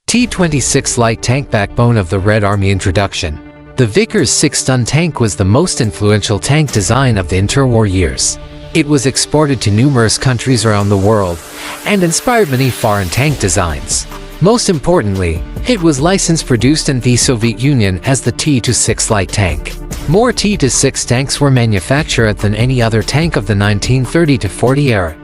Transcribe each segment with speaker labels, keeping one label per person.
Speaker 1: T-26 light tank backbone of the Red Army introduction. The Vickers 6-ton tank was the most influential tank design of the interwar years. It was exported to numerous countries around the world and inspired many foreign tank designs. Most importantly, it was licensed produced in the Soviet Union as the T-26 light tank. More T-26 tanks were manufactured than any other tank of the 1930–40 era,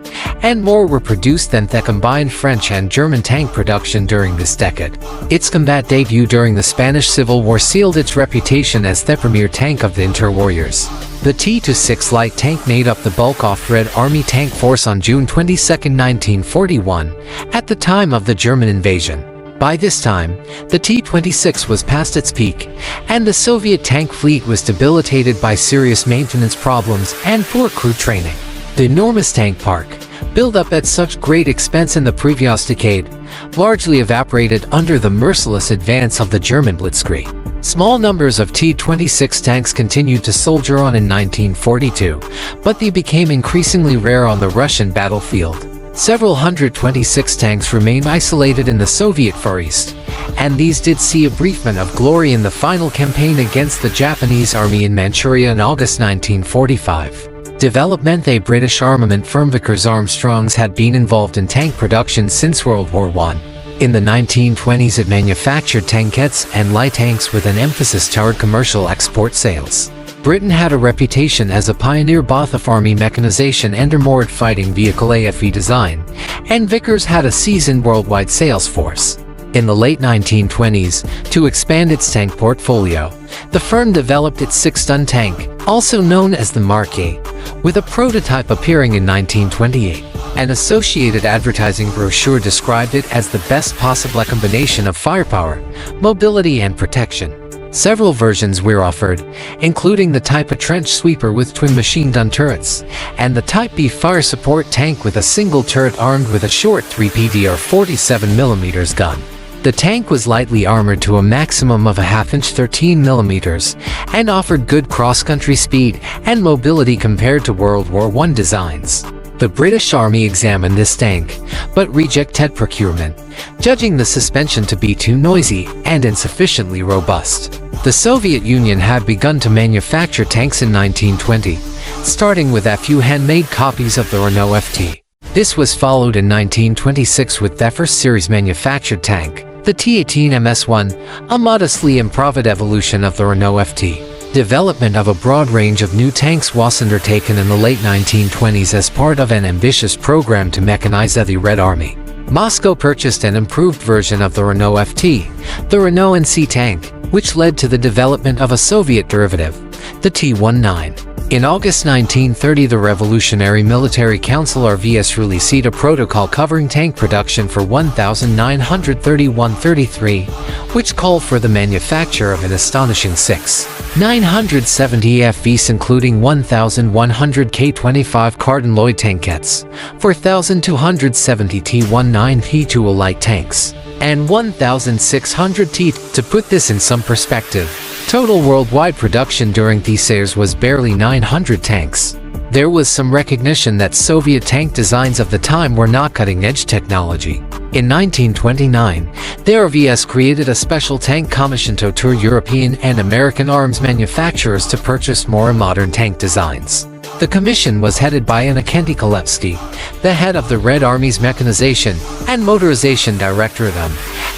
Speaker 1: and more were produced than the combined French and German tank production during this decade. Its combat debut during the Spanish Civil War sealed its reputation as the premier tank of the interwar years. The T-26 light tank made up the bulk of Red Army tank force on June 22, 1941, at the time of the German invasion. By this time, the T-26 was past its peak, and the Soviet tank fleet was debilitated by serious maintenance problems and poor crew training. The enormous tank park, built up at such great expense in the previous decade, largely evaporated under the merciless advance of the German blitzkrieg. Small numbers of T-26 tanks continued to soldier on in 1942, but they became increasingly rare on the Russian battlefield. Several hundred 26 tanks remained isolated in the Soviet Far East, and these did see a brief moment of glory in the final campaign against the Japanese army in Manchuria in August 1945. Development. A British armament firm Vickers Armstrongs had been involved in tank production since World War I. In the 1920s it manufactured tankettes and light tanks with an emphasis toward commercial export sales. Britain had a reputation as a pioneer both of army mechanization and armored fighting vehicle AFV design, and Vickers had a seasoned worldwide sales force. In the late 1920s, to expand its tank portfolio, the firm developed its 6-ton tank, also known as the Mark A, with a prototype appearing in 1928. An associated advertising brochure described it as the best possible combination of firepower, mobility and protection. Several versions were offered, including the Type A trench sweeper with twin machine-gun turrets, and the Type B fire support tank with a single turret armed with a short 3PDR 47mm gun. The tank was lightly armored to a maximum of a half-inch 13mm and offered good cross-country speed and mobility compared to World War I designs. The British Army examined this tank, but rejected procurement, judging the suspension to be too noisy and insufficiently robust. The Soviet Union had begun to manufacture tanks in 1920, starting with a few handmade copies of the Renault FT. This was followed in 1926 with the first series manufactured tank, the T-18 MS-1, a modestly improved evolution of the Renault FT. Development of a broad range of new tanks was undertaken in the late 1920s as part of an ambitious program to mechanize the Red Army. Moscow purchased an improved version of the Renault FT, the Renault NC tank, which led to the development of a Soviet derivative, the T-19. In August 1930, the Revolutionary Military Council RVS released a protocol covering tank production for 1931–33, which called for the manufacture of an astonishing 6,970 FVs including 1,100 K25 Cardin Lloyd tankettes, 4,270 T-19 P2 light tanks, and 1,600 T. To put this in some perspective, total worldwide production during these years was barely 900 tanks. There was some recognition that Soviet tank designs of the time were not cutting-edge technology. In 1929, the RVS created a special tank commission to tour European and American arms manufacturers to purchase more modern tank designs. The commission was headed by Anna Kenty-Kolevsky, the head of the Red Army's Mechanization and Motorization Directorate,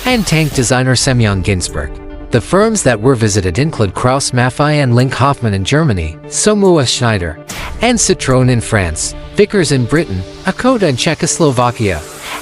Speaker 1: and tank designer Semyon Ginsburg. The firms that were visited include Krauss Maffei and Link Hoffmann in Germany, Somua Schneider, and Citroën in France, Vickers in Britain, Akoda in Czechoslovakia,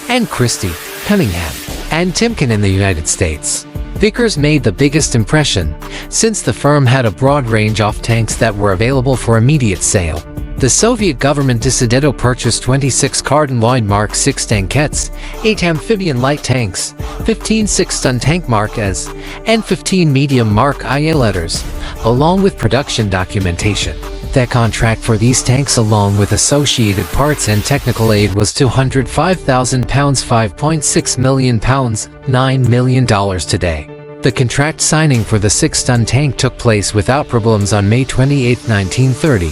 Speaker 1: and Christie, Cunningham, and Timken in the United States. Vickers made the biggest impression, since the firm had a broad range of tanks that were available for immediate sale. The Soviet government decided to purchase 26 Cardin Lloyd Mark VI tankettes, 8 amphibian light tanks, 15 6-ton tank Mark S, and 15 medium Mark IA letters, along with production documentation. The contract for these tanks along with associated parts and technical aid was £205,000, £5.6 million, $9 million today. The contract signing for the 6-ton tank took place without problems on May 28, 1930,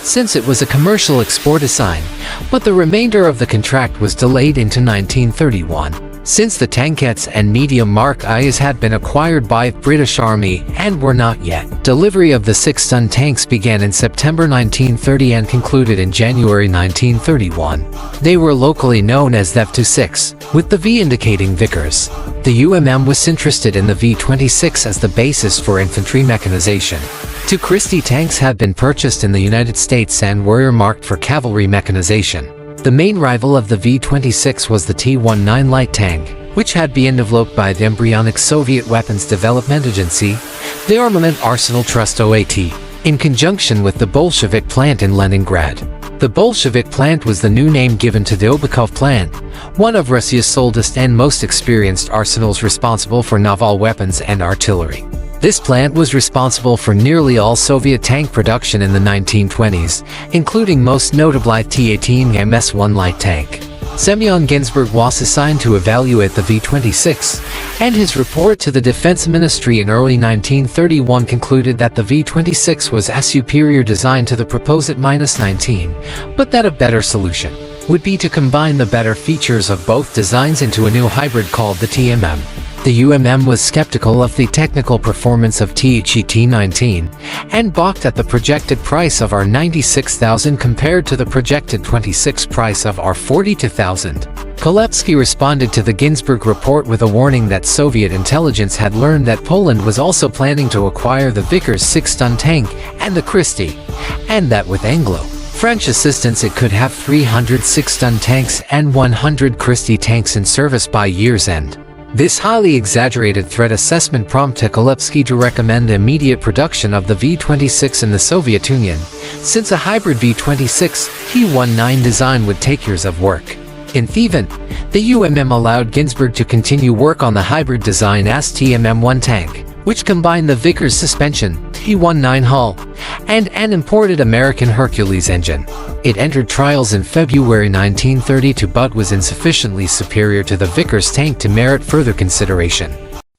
Speaker 1: since it was a commercial export assign, but the remainder of the contract was delayed into 1931. since the tankettes and medium Mark Is had been acquired by the British Army and were not yet. Delivery of the 6-ton tanks began in September 1930 and concluded in January 1931. They were locally known as the T-26, with the V indicating Vickers. The UMM was interested in the V-26 as the basis for infantry mechanization. 2 Christie tanks had been purchased in the United States and were earmarked for cavalry mechanization. The main rival of the V-26 was the T-19 light tank, which had been developed by the embryonic Soviet Weapons Development Agency, the Armament Arsenal Trust OAT, in conjunction with the Bolshevik plant in Leningrad. The Bolshevik plant was the new name given to the Obukhov plant, one of Russia's oldest and most experienced arsenals responsible for naval weapons and artillery. This plant was responsible for nearly all Soviet tank production in the 1920s, including most notably T-18 MS-1 light tank. Semyon Ginsburg was assigned to evaluate the V-26, and his report to the Defense Ministry in early 1931 concluded that the V-26 was a superior design to the proposed -19, but that a better solution would be to combine the better features of both designs into a new hybrid called the TMM. The UMM was skeptical of the technical performance of T-19 and balked at the projected price of R96,000 compared to the projected 26 price of R42,000. Kolepsky responded to the Ginsburg report with a warning that Soviet intelligence had learned that Poland was also planning to acquire the Vickers 6-ton tank and the Christie, and that with Anglo-French assistance it could have 300 6-ton tanks and 100 Christie tanks in service by year's end. This highly exaggerated threat assessment prompted Kolepsky to recommend the immediate production of the V-26 in the Soviet Union, since a hybrid V-26 T-19 design would take years of work. In Thieven, the UMM allowed Ginsburg to continue work on the hybrid design as TMM-1 tank, which combined the Vickers suspension, T-19 hull, and an imported American Hercules engine. It entered trials in February 1932 but was insufficiently superior to the Vickers tank to merit further consideration.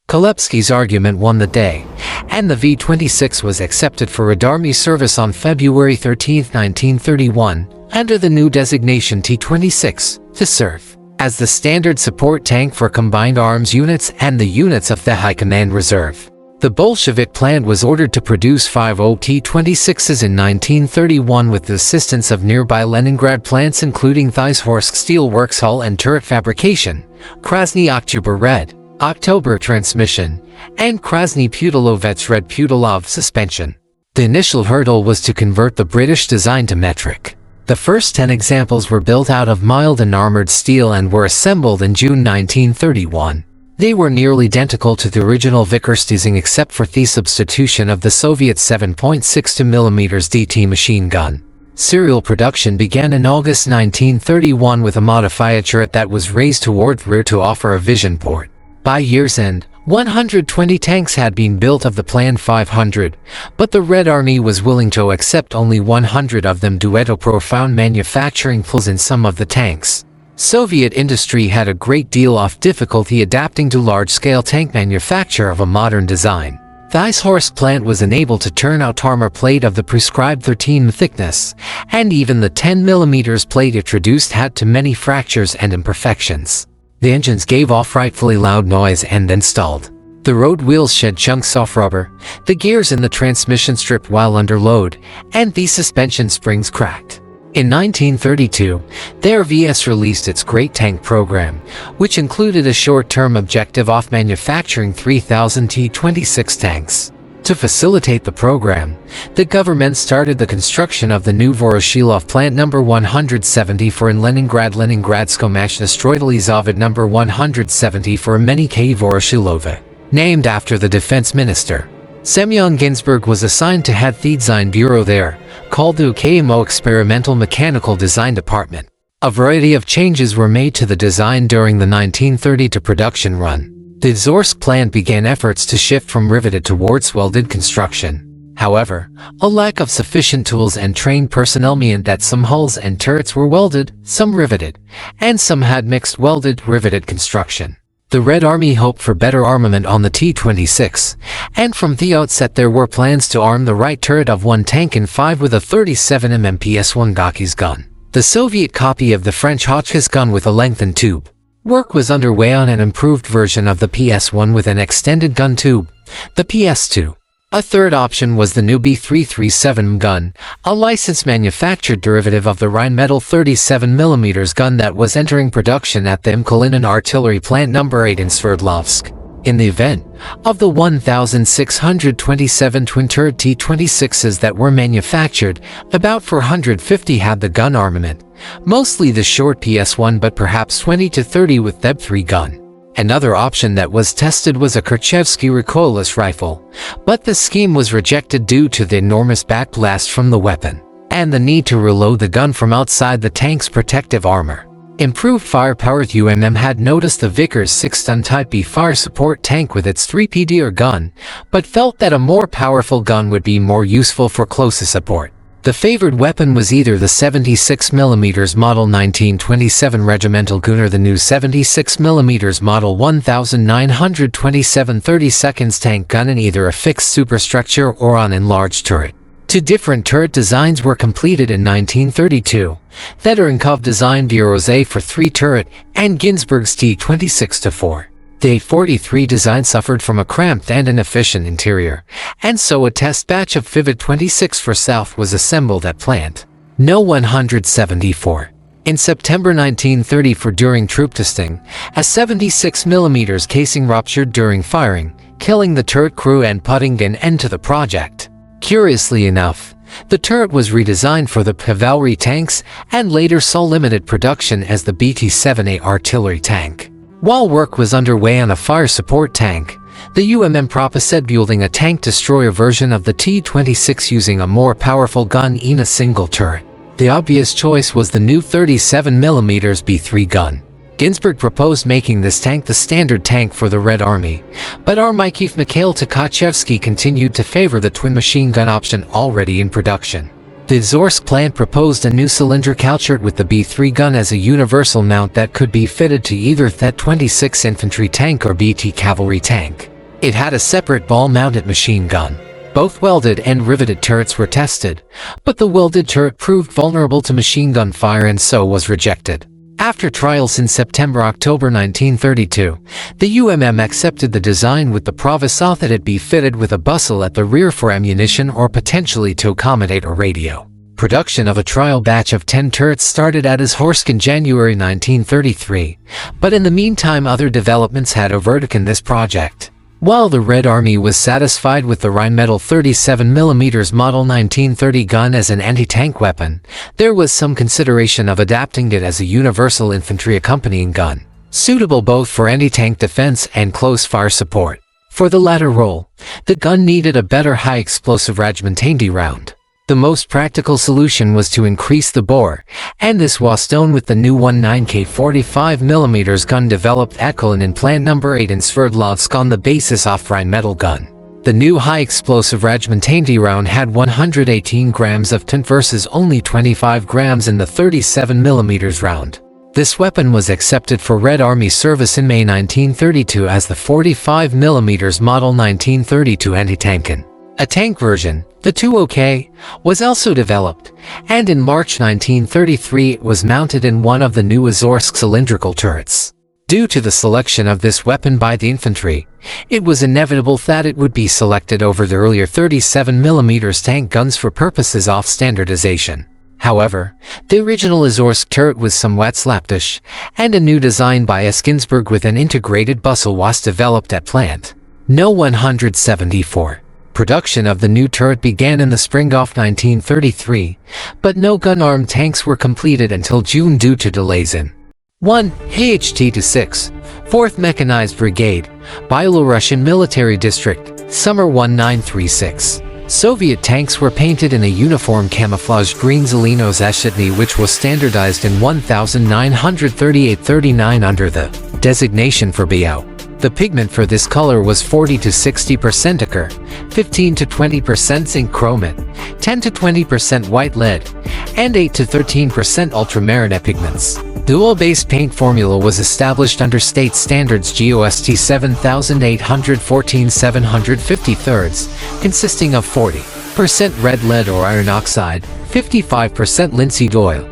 Speaker 1: Kolepsky's argument won the day, and the V-26 was accepted for Red Army service on February 13, 1931, under the new designation T-26, to serve as the standard support tank for combined arms units and the units of the High Command Reserve. The Bolshevik plant was ordered to produce 5 old T-26s in 1931 with the assistance of nearby Leningrad plants including Thysehorsk Steel Works hull and turret fabrication, Krasny Oktyabr Red October transmission, and Krasny Putilovets Red Putilov suspension. The initial hurdle was to convert the British design to metric. The first 10 examples were built out of mild and armored steel and were assembled in June 1931. They were nearly identical to the original Vickers design except for the substitution of the Soviet 7.62mm DT machine gun. Serial production began in August 1931 with a modified turret that was raised toward the rear to offer a vision port. By year's end, 120 tanks had been built of the planned 500, but the Red Army was willing to accept only 100 of them due to profound manufacturing flaws in some of the tanks. Soviet industry had a great deal of difficulty adapting to large-scale tank manufacture of a modern design. Thysehorsk plant was unable to turn out armor plate of the prescribed 13 thickness, and even the 10mm plate it produced had too many fractures and imperfections. The engines gave off frightfully loud noise and installed. The road wheels shed chunks of rubber, the gears in the transmission stripped while under load, and the suspension springs cracked. In 1932, the RVS released its Great Tank program, which included a short-term objective of manufacturing 3,000 T-26 tanks. To facilitate the program, the government started the construction of the new Voroshilov plant No. 174 in Leningrad Leningradsko-Machna Stroiteley Zavod No. 170 for Menike Voroshilova, named after the defense minister. Semyon Ginsburg was assigned to head the design bureau there, called the UKMO Experimental Mechanical Design Department. A variety of changes were made to the design during the 1930 to production run. The Zorsk plant began efforts to shift from riveted towards welded construction. However, a lack of sufficient tools and trained personnel meant that some hulls and turrets were welded, some riveted, and some had mixed welded-riveted construction. The Red Army hoped for better armament on the T-26, and from the outset there were plans to arm the right turret of one tank in 5 with a 37mm PS-1 Gakis gun. The Soviet copy of the French Hotchkiss gun with a lengthened tube Work was underway on an improved version of the PS1 with an extended gun tube, the PS2. A third option was the new B337 gun, a licensed manufactured derivative of the Rheinmetall 37mm gun that was entering production at the Imkulinen Artillery Plant No. 8 in Sverdlovsk. In the event of the 1,627 twin-turret T-26s that were manufactured, about 450 had the gun armament, mostly the short PS1 but perhaps 20 to 30 with the B3 gun. Another option that was tested was a Kerchevsky recoilless rifle, but the scheme was rejected due to the enormous backblast from the weapon, and the need to reload the gun from outside the tank's protective armor. Improved firepower. UMM had noticed the Vickers 6-ton Type B fire support tank with its 3PDR gun, but felt that a more powerful gun would be more useful for closer support. The favored weapon was either the 76mm Model 1927 Regimental Gun or the new 76mm Model 1927 30-seconds tank gun in either a fixed superstructure or on enlarged turret. Two different turret designs were completed in 1932, Federinkov designed Vierose for 3-turret and Ginsburg's T-26-4. The A-43 design suffered from a cramped and inefficient interior, and so a test batch of Fivet 26 for South was assembled at Plant No. 174. In September 1934, during troop testing, a 76mm casing ruptured during firing, killing the turret crew and putting an end to the project. Curiously enough, the turret was redesigned for the cavalry tanks and later saw limited production as the BT-7A artillery tank. While work was underway on a fire support tank, the UMM proposed building a tank destroyer version of the T-26 using a more powerful gun in a single turret. The obvious choice was the new 37mm B3 gun. Ginsburg proposed making this tank the standard tank for the Red Army, but Armychief Mikhail Tukhachevsky continued to favor the twin machine gun option already in production. The Zorsk plant proposed a new cylindrical turret with the B3 gun as a universal mount that could be fitted to either Th-26 infantry tank or BT cavalry tank. It had a separate ball-mounted machine gun. Both welded and riveted turrets were tested, but the welded turret proved vulnerable to machine gun fire and so was rejected. After trials in September-October 1932, the UMM accepted the design with the proviso that it be fitted with a bustle at the rear for ammunition or potentially to accommodate a radio. Production of a trial batch of 10 turrets started at Izhorsk in January 1933, but in the meantime other developments had overtaken this project. While the Red Army was satisfied with the Rheinmetall 37mm Model 1930 gun as an anti-tank weapon, there was some consideration of adapting it as a universal infantry accompanying gun, suitable both for anti-tank defense and close fire support. For the latter role, the gun needed a better high-explosive Rajmantandi round. The most practical solution was to increase the bore, and this was done with the new 19K 45mm gun developed at Kulinin Plant No. 8 in Sverdlovsk on the basis of Rheinmetall gun. The new high-explosive Rajmantandi round had 118 grams of tin versus only 25 grams in the 37mm round. This weapon was accepted for Red Army service in May 1932 as the 45mm Model 1932 anti-tank gun. A tank version, the 20K, was also developed, and in March 1933 it was mounted in one of the new Izhorsk cylindrical turrets. Due to the selection of this weapon by the infantry, it was inevitable that it would be selected over the earlier 37mm tank guns for purposes of standardization. However, the original Izhorsk turret was somewhat slapdash, and a new design by S. Ginsburg with an integrated bustle was developed at Plant No. 174. Production of the new turret began in the spring of 1933, but no gun-armed tanks were completed until June due to delays in 1. T-26, 4th Mechanized Brigade, Byelorussian Military District, Summer 1936. Soviet tanks were painted in a uniform camouflage green Zeleno Zashitny which was standardized in 1938-39 under the designation for BO. The pigment for this color was 40 to 60% ochre, 15 to 20% zinc chromate, 10 to 20% white lead, and 8 to 13% ultramarine pigments. Dual-base paint formula was established under state standards GOST 7814-753, consisting of 40% red lead or iron oxide, 55% linseed oil,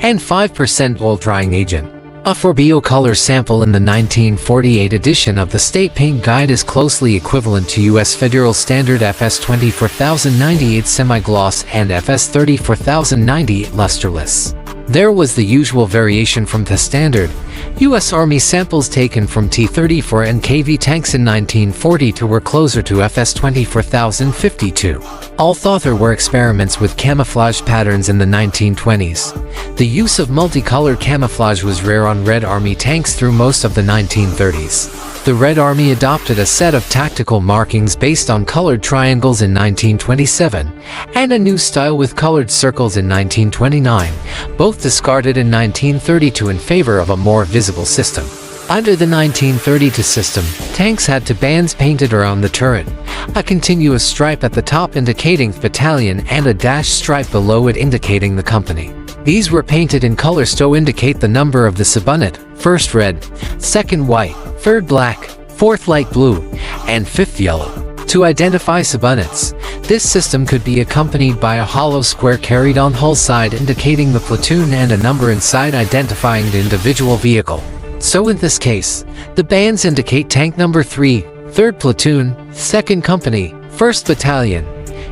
Speaker 1: and 5% oil drying agent. A Forbio color sample in the 1948 edition of the State Paint Guide is closely equivalent to U.S. Federal Standard FS 24098 semi-gloss and FS 34098 lusterless. There was the usual variation from the standard U.S. Army samples taken from T-34 and KV tanks in 1942 were closer to FS 24052. Although there were experiments with camouflage patterns in the 1920s, the use of multicolored camouflage was rare on Red Army tanks through most of the 1930s. The Red Army adopted a set of tactical markings based on colored triangles in 1927, and a new style with colored circles in 1929, both discarded in 1932 in favor of a more visible system. Under the 1932 system, tanks had two bands painted around the turret, a continuous stripe at the top indicating the battalion and a dashed stripe below it indicating the company. These were painted in colors to indicate the number of the subunit: first red, second white, third black, fourth light blue, and fifth yellow. To identify subunits, this system could be accompanied by a hollow square carried on hull side indicating the platoon and a number inside identifying the individual vehicle. So in this case, the bands indicate tank number 3, 3rd Platoon, 2nd Company, 1st Battalion,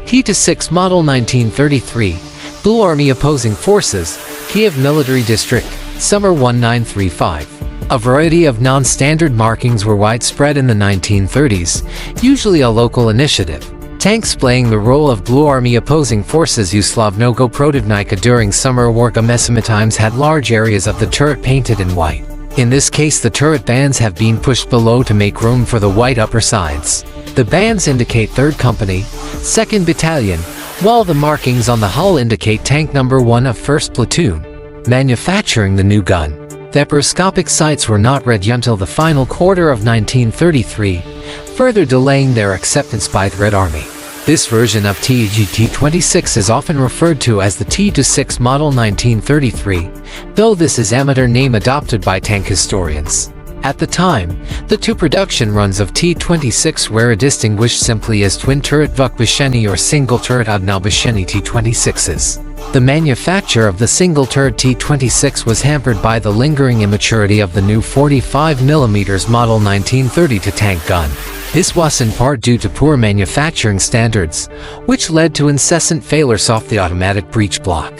Speaker 1: T-26 Model 1933, Blue Army Opposing Forces, Kiev Military District, Summer 1935. A variety of non-standard markings were widespread in the 1930s, usually a local initiative. Tanks playing the role of Blue Army Opposing Forces Yugoslavnogo Protivnika during Summer War sometimes had large areas of the turret painted in white. In this case, the turret bands have been pushed below to make room for the white upper sides. The bands indicate 3rd Company, 2nd Battalion, while the markings on the hull indicate tank number 1 of 1st Platoon. Manufacturing the new gun. The periscopic sights were not ready until the final quarter of 1933, further delaying their acceptance by the Red Army. This version of T-26 is often referred to as the T-26 Model 1933, though this is amateur name adopted by tank historians. At the time, the two production runs of T-26 were distinguished simply as twin-turret Vukbasheni or single-turret Adnalbasheni T-26s. The manufacture of the single-turret T-26 was hampered by the lingering immaturity of the new 45mm Model 1930 tank gun. This was in part due to poor manufacturing standards, which led to incessant failures off the automatic breech block.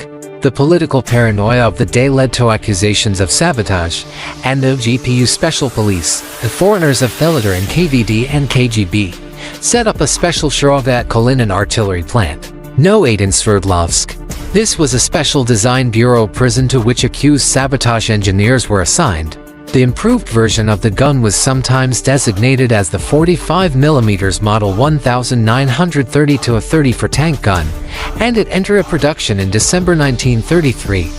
Speaker 1: The political paranoia of the day led to accusations of sabotage, and the GPU Special Police, the foreigners of Felidar and KVD and KGB, set up a special Shirov at Kalinin artillery plant. No aid in Sverdlovsk. This was a special design bureau prison to which accused sabotage engineers were assigned. The improved version of the gun was sometimes designated as the 45mm Model 1930-30 for tank gun, and it entered production in December 1933,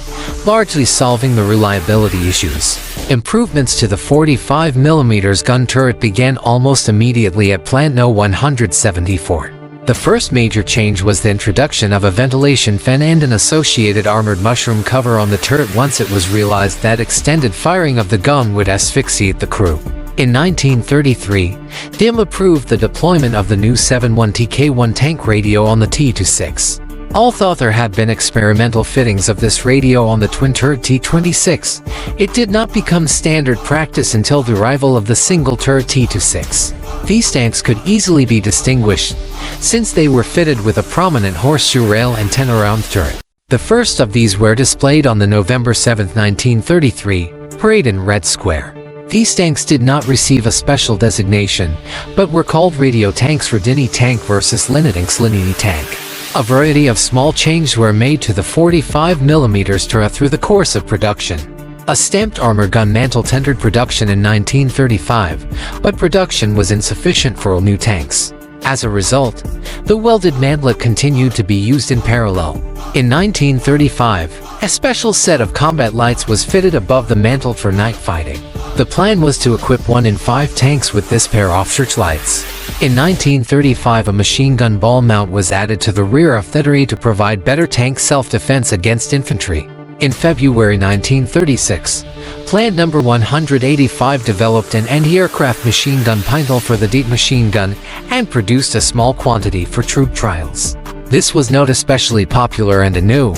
Speaker 1: largely solving the reliability issues. Improvements to the 45mm gun turret began almost immediately at Plant No. 174. The first major change was the introduction of a ventilation fan and an associated armored mushroom cover on the turret once it was realized that extended firing of the gun would asphyxiate the crew. In 1933, DIM approved the deployment of the new 71TK1 tank radio on the T-26. Although there had been experimental fittings of this radio on the twin-turret T-26, it did not become standard practice until the arrival of the single-turret T-26. These tanks could easily be distinguished, since they were fitted with a prominent horseshoe rail and 10-round turret. The first of these were displayed on the November 7, 1933, parade in Red Square. These tanks did not receive a special designation, but were called radio tanks Radini tank versus Linetings Linini tank. A variety of small changes were made to the 45mm turret through the course of production. A stamped armor gun mantle entered production in 1935, but production was insufficient for all new tanks. As a result, the welded mantlet continued to be used in parallel. In 1935, a special set of combat lights was fitted above the mantle for night fighting. The plan was to equip 1 in 5 tanks with this pair of searchlights. In 1935, a machine gun ball mount was added to the rear of Thederi to provide better tank self-defense against infantry. In February 1936, Plant No. 185 developed an anti-aircraft machine gun pintle for the Deep machine gun and produced a small quantity for troop trials. This was not especially popular, and a new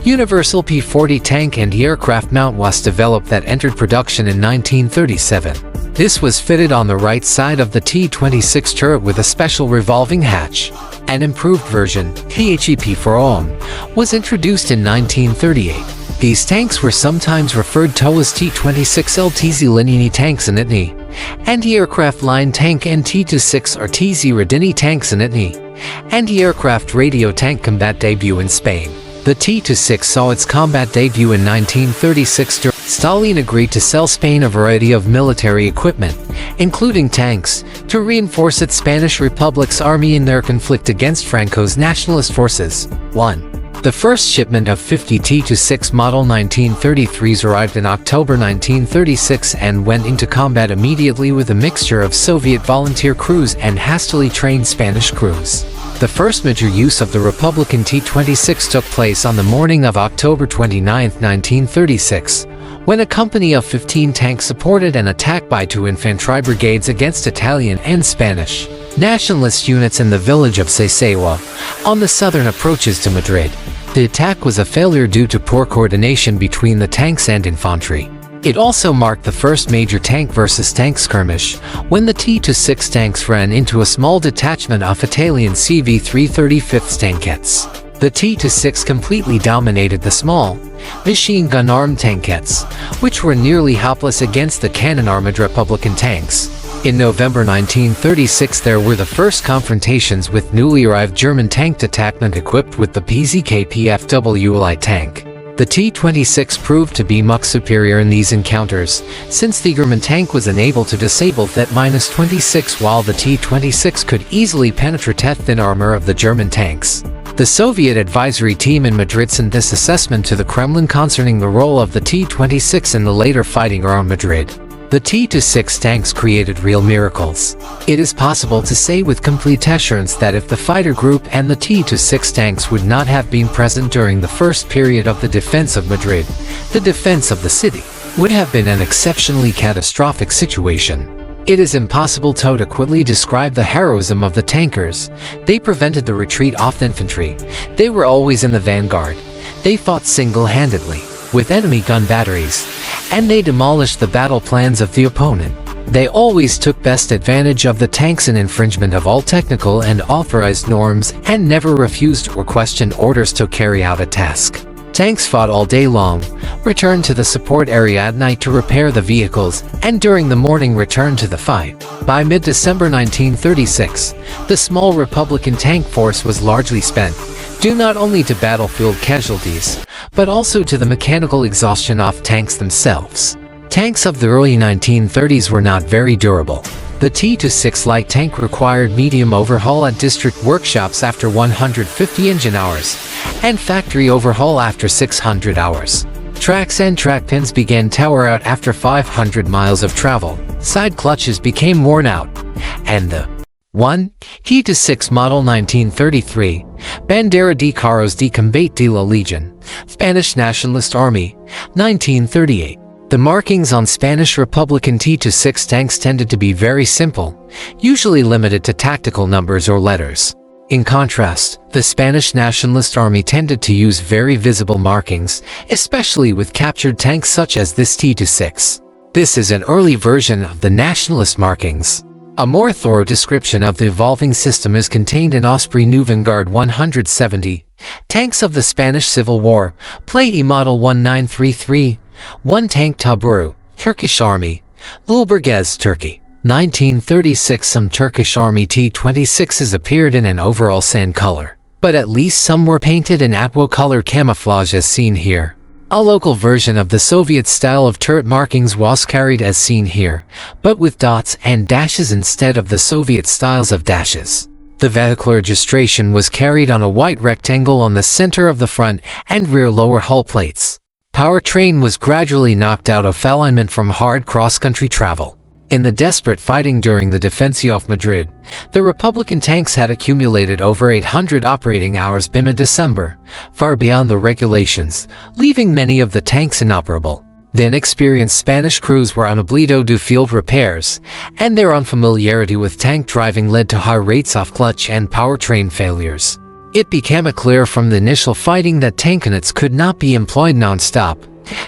Speaker 1: universal P-40 tank and aircraft mount was developed that entered production in 1937. This was fitted on the right side of the T-26 turret with a special revolving hatch. An improved version, THEP-4OM, was introduced in 1938. These tanks were sometimes referred to as T-26 LTZ Linini tanks in Italy, anti-aircraft line tank and T-26 or TZ Radini tanks in Italy, anti-aircraft radio tank combat debut in Spain. The T-26 saw its combat debut in 1936. Stalin agreed to sell Spain a variety of military equipment, including tanks, to reinforce its Spanish Republic's army in their conflict against Franco's nationalist forces. 1. The first shipment of 50 T-26 Model 1933s arrived in October 1936 and went into combat immediately with a mixture of Soviet volunteer crews and hastily trained Spanish crews. The first major use of the Republican T-26 took place on the morning of October 29, 1936, when a company of 15 tanks supported an attack by 2 infantry brigades against Italian and Spanish nationalist units in the village of Seisewa, on the southern approaches to Madrid. The attack was a failure due to poor coordination between the tanks and infantry. It also marked the first major tank versus tank skirmish, when the T-26 tanks ran into a small detachment of Italian CV-335 tankettes. The T-26 completely dominated the small, machine-gun-armed tankettes, which were nearly helpless against the cannon-armed Republican tanks. In November 1936 there were the first confrontations with newly arrived German tank detachment equipped with the PZK-PFWLI tank. The T-26 proved to be much superior in these encounters, since the German tank was unable to disable T-26 while the T-26 could easily penetrate the thin armor of the German tanks. The Soviet advisory team in Madrid sent this assessment to the Kremlin concerning the role of the T-26 in the later fighting around Madrid. The T-26 tanks created real miracles. It is possible to say with complete assurance that if the fighter group and the T-26 tanks would not have been present during the first period of the defense of Madrid, the defense of the city would have been an exceptionally catastrophic situation. It is impossible to adequately describe the heroism of the tankers. They prevented the retreat of the infantry. They were always in the vanguard. They fought single-handedly with enemy gun batteries, and they demolished the battle plans of the opponent. They always took best advantage of the tanks in infringement of all technical and authorized norms and never refused or questioned orders to carry out a task. Tanks fought all day long, returned to the support area at night to repair the vehicles, and during the morning returned to the fight. By mid-December 1936, the small Republican tank force was largely spent, due not only to battlefield casualties, but also to the mechanical exhaustion of tanks themselves. Tanks of the early 1930s were not very durable. The T-26 light tank required medium overhaul at district workshops after 150 engine hours, and factory overhaul after 600 hours. Tracks and track pins began to wear out after 500 miles of travel. Side clutches became worn out, and the 1. T-26 Model 1933, Bandera de Carros de Combate de la Legion, Spanish Nationalist Army, 1938. The markings on Spanish Republican T-26 tanks tended to be very simple, usually limited to tactical numbers or letters. In contrast, the Spanish Nationalist Army tended to use very visible markings, especially with captured tanks such as this T-26. This is an early version of the nationalist markings. A more thorough description of the evolving system is contained in Osprey New Vanguard 170, Tanks of the Spanish Civil War, Plate Model 1933, 1 Tank Taburu, Turkish Army, Lulbergez, Turkey. 1936 Some Turkish Army T-26s appeared in an overall sand color, but at least some were painted in aqua color camouflage as seen here. A local version of the Soviet style of turret markings was carried as seen here, but with dots and dashes instead of the Soviet styles of dashes. The vehicle registration was carried on a white rectangle on the center of the front and rear lower hull plates. Powertrain was gradually knocked out of alignment from hard cross-country travel. In the desperate fighting during the Defensa of Madrid, the Republican tanks had accumulated over 800 operating hours by mid-December, far beyond the regulations, leaving many of the tanks inoperable. The inexperienced Spanish crews were unable to do field repairs, and their unfamiliarity with tank driving led to high rates of clutch and powertrain failures. It became clear from the initial fighting that tank units could not be employed non-stop,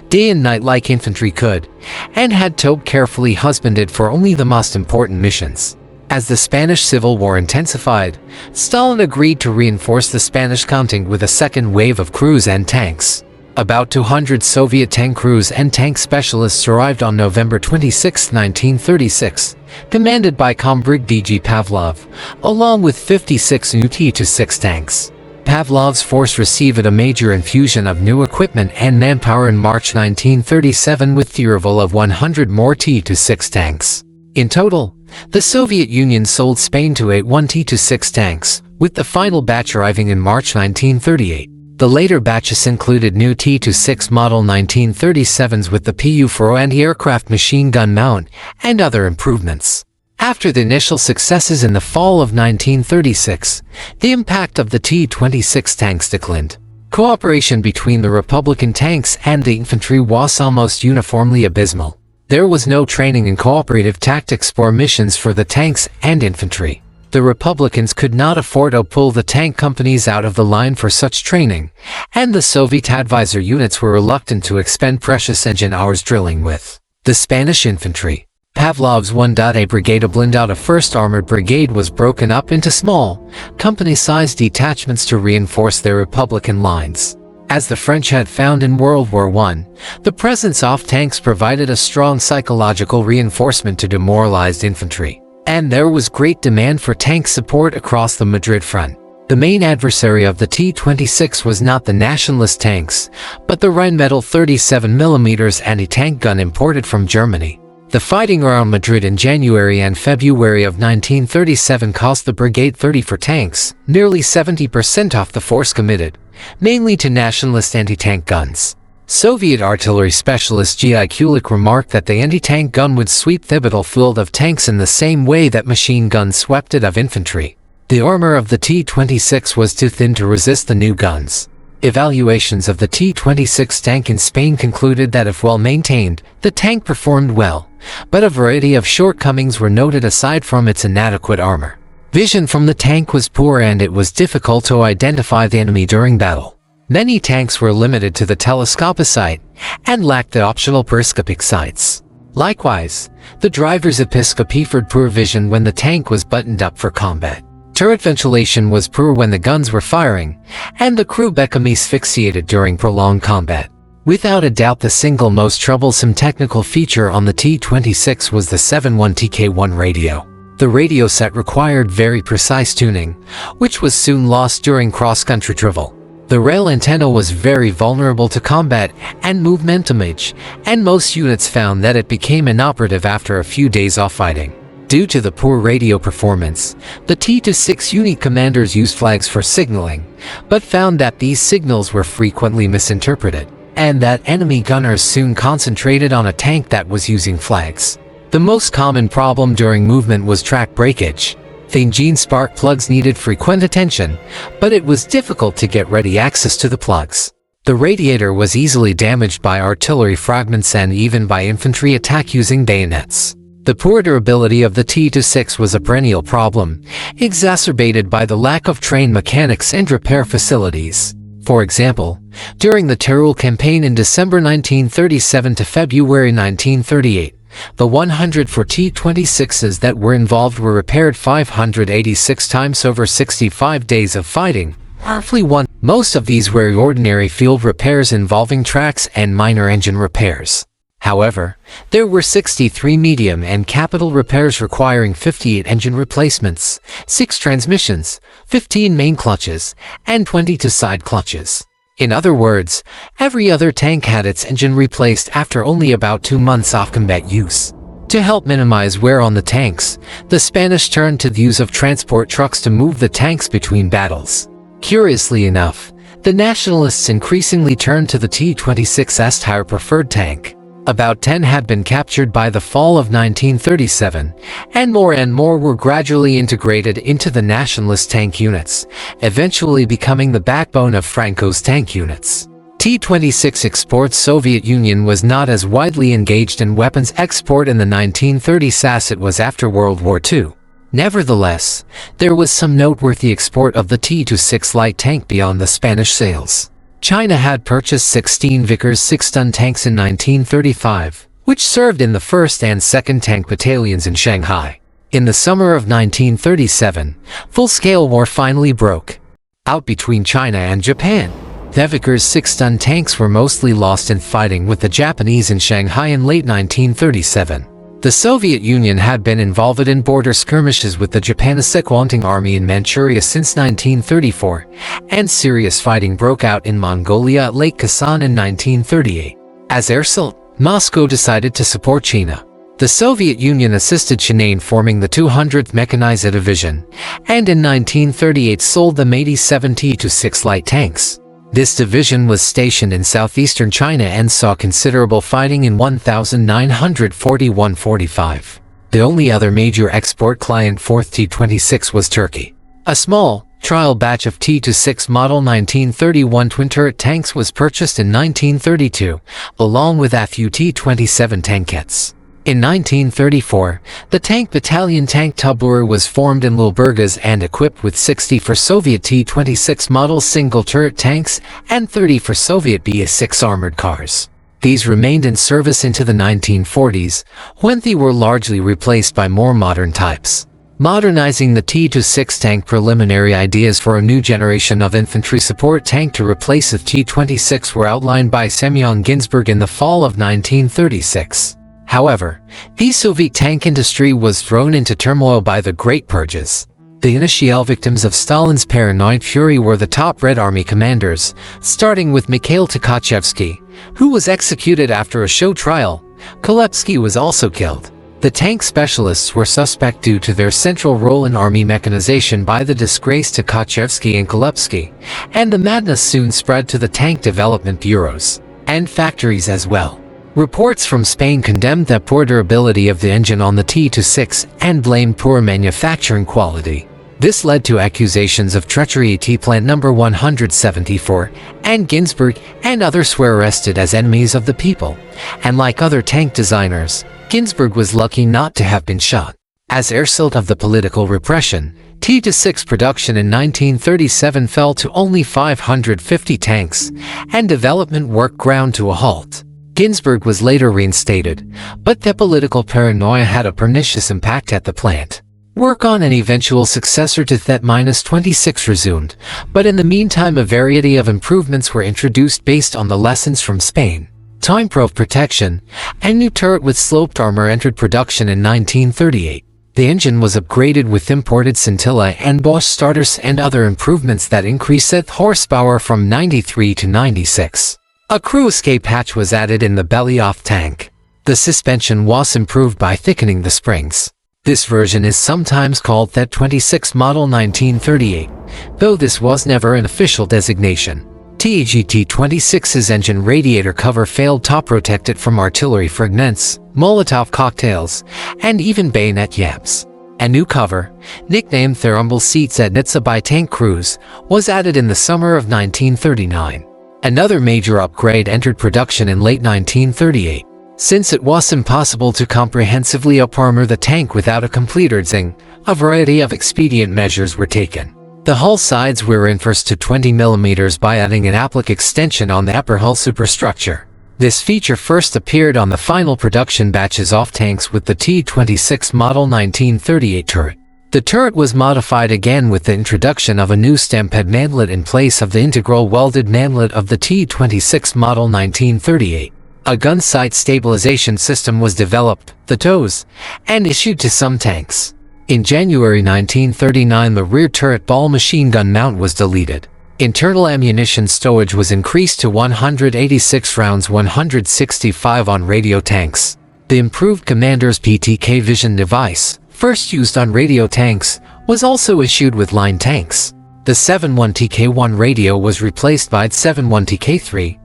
Speaker 1: day and night like infantry could, and had to be carefully husbanded for only the most important missions. As the Spanish Civil War intensified, Stalin agreed to reinforce the Spanish contingent with a second wave of crews and tanks. About 200 Soviet tank crews and tank specialists arrived on November 26, 1936, commanded by Combrig DG Pavlov, along with 56 new T-26 tanks. Pavlov's force received a major infusion of new equipment and manpower in March 1937 with the arrival of 100 more T-26 tanks. In total, the Soviet Union sold Spain to 81 T-26 tanks, with the final batch arriving in March 1938. The later batches included new T-26 Model 1937s with the Pu-4 anti-aircraft machine gun mount and other improvements. After the initial successes in the fall of 1936, the impact of the T-26 tanks declined. Cooperation between the Republican tanks and the infantry was almost uniformly abysmal. There was no training in cooperative tactics or missions for the tanks and infantry. The Republicans could not afford to pull the tank companies out of the line for such training, and the Soviet advisor units were reluctant to expend precious engine hours drilling with the Spanish infantry. Pavlov's 1A Brigade of Blindata 1st Armored Brigade was broken up into small, company-sized detachments to reinforce their Republican lines. As the French had found in World War I, the presence of tanks provided a strong psychological reinforcement to demoralized infantry, and there was great demand for tank support across the Madrid front. The main adversary of the T-26 was not the nationalist tanks, but the Rheinmetall 37mm anti-tank gun imported from Germany. The fighting around Madrid in January and February of 1937 cost the brigade 34 tanks, nearly 70% of the force committed, mainly to nationalist anti-tank guns. Soviet artillery specialist G.I. Kulik remarked that the anti-tank gun would sweep the battlefield of tanks in the same way that machine guns swept it of infantry. The armor of the T-26 was too thin to resist the new guns. Evaluations of the T-26 tank in Spain concluded that if well maintained, the tank performed well, but a variety of shortcomings were noted aside from its inadequate armor. Vision from the tank was poor and it was difficult to identify the enemy during battle. Many tanks were limited to the telescopic sight and lacked the optional periscopic sights. Likewise, the driver's episcope offered poor vision when the tank was buttoned up for combat. Turret ventilation was poor when the guns were firing, and the crew became asphyxiated during prolonged combat. Without a doubt, the single most troublesome technical feature on the T-26 was the 71TK1 radio. The radio set required very precise tuning, which was soon lost during cross-country travel. The rail antenna was very vulnerable to combat and movement damage, and most units found that it became inoperative after a few days of fighting. Due to the poor radio performance, the T-26 unit commanders used flags for signaling, but found that these signals were frequently misinterpreted, and that enemy gunners soon concentrated on a tank that was using flags. The most common problem during movement was track breakage. The engine spark plugs needed frequent attention, but it was difficult to get ready access to the plugs. The radiator was easily damaged by artillery fragments and even by infantry attack using bayonets. The poor durability of the T-26 was a perennial problem, exacerbated by the lack of trained mechanics and repair facilities. For example, during the Tyrol campaign in December 1937 to February 1938, the 104 T-26s that were involved were repaired 586 times over 65 days of fighting, roughly one. Most of these were ordinary field repairs involving tracks and minor engine repairs. However, there were 63 medium and capital repairs requiring 58 engine replacements, 6 transmissions, 15 main clutches, and 22 side clutches. In other words, every other tank had its engine replaced after only about 2 months of combat use. To help minimize wear on the tanks, the Spanish turned to the use of transport trucks to move the tanks between battles. Curiously enough, the nationalists increasingly turned to the T-26 as their preferred tank. About 10 had been captured by the fall of 1937, and more were gradually integrated into the nationalist tank units, eventually becoming the backbone of Franco's tank units. T-26 exports. Soviet Union was not as widely engaged in weapons export in the 1930s as it was after World War II. Nevertheless, there was some noteworthy export of the T-26 light tank beyond the Spanish sales. China had purchased 16 Vickers 6-ton tanks in 1935, which served in the 1st and 2nd Tank Battalions in Shanghai. In the summer of 1937, full-scale war finally broke out between China and Japan. The Vickers 6-ton tanks were mostly lost in fighting with the Japanese in Shanghai in late 1937. The Soviet Union had been involved in border skirmishes with the Japanese Kuomintang Army in Manchuria since 1934, and serious fighting broke out in Mongolia at Lake Khasan in 1938. As Ersul, Moscow decided to support China. The Soviet Union assisted China in forming the 200th Mechanized Division, and in 1938 sold the T-27 T-26 light tanks. This division was stationed in southeastern China and saw considerable fighting in 1941–45. The only other major export client for T-26 was Turkey. A small, trial batch of T-26 Model 1931 twin-turret tanks was purchased in 1932, along with a few T-27 tankettes. In 1934, the Tank Battalion Tank Tabur was formed in Lulburgas and equipped with 60 for Soviet T-26 model single-turret tanks and 30 for Soviet BA-6 armored cars. These remained in service into the 1940s, when they were largely replaced by more modern types. Modernizing the T-26 tank preliminary ideas for a new generation of infantry support tank to replace the T-26 were outlined by Semyon Ginsburg in the fall of 1936. However, the Soviet tank industry was thrown into turmoil by the Great Purges. The initial victims of Stalin's paranoid fury were the top Red Army commanders, starting with Mikhail Tukhachevsky, who was executed after a show trial. Kolepsky was also killed. The tank specialists were suspect due to their central role in army mechanization by the disgraced Tukhachevsky and Kolepsky, and the madness soon spread to the tank development bureaus and factories as well. Reports from Spain condemned the poor durability of the engine on the T-26 and blamed poor manufacturing quality. This led to accusations of treachery at Plant No. 174, and Ginsburg and others were arrested as enemies of the people. And like other tank designers, Ginsburg was lucky not to have been shot. As a result of the political repression, T-26 production in 1937 fell to only 550 tanks, and development work ground to a halt. Ginsburg was later reinstated, but the political paranoia had a pernicious impact at the plant. Work on an eventual successor to T-26 resumed, but in the meantime a variety of improvements were introduced based on the lessons from Spain. Time-proof protection, a new turret with sloped armor entered production in 1938. The engine was upgraded with imported Scintilla and Bosch starters and other improvements that increased its horsepower from 93 to 96. A crew escape hatch was added in the belly-off tank. The suspension was improved by thickening the springs. This version is sometimes called T-26 Model 1938, though this was never an official designation. T-26's engine radiator cover failed to protect it from artillery fragments, Molotov cocktails, and even bayonet yabs. A new cover, nicknamed Thermal Seats at Nizza by tank crews, was added in the summer of 1939. Another major upgrade entered production in late 1938. Since it was impossible to comprehensively up-armor the tank without a complete earthing, a variety of expedient measures were taken. The hull sides were reinforced to 20 mm by adding an applique extension on the upper hull superstructure. This feature first appeared on the final production batches of tanks with the T-26 Model 1938 turret. The turret was modified again with the introduction of a new stemp head manlet in place of the integral welded manlet of the T-26 Model 1938. A gun sight stabilization system was developed, the TOS, and issued to some tanks. In January 1939, the rear turret ball machine gun mount was deleted. Internal ammunition stowage was increased to 186 rounds, 165 on radio tanks. The improved commander's PTK vision device, first used on radio tanks, was also issued with line tanks. The 71TK1 radio was replaced by the 71TK3,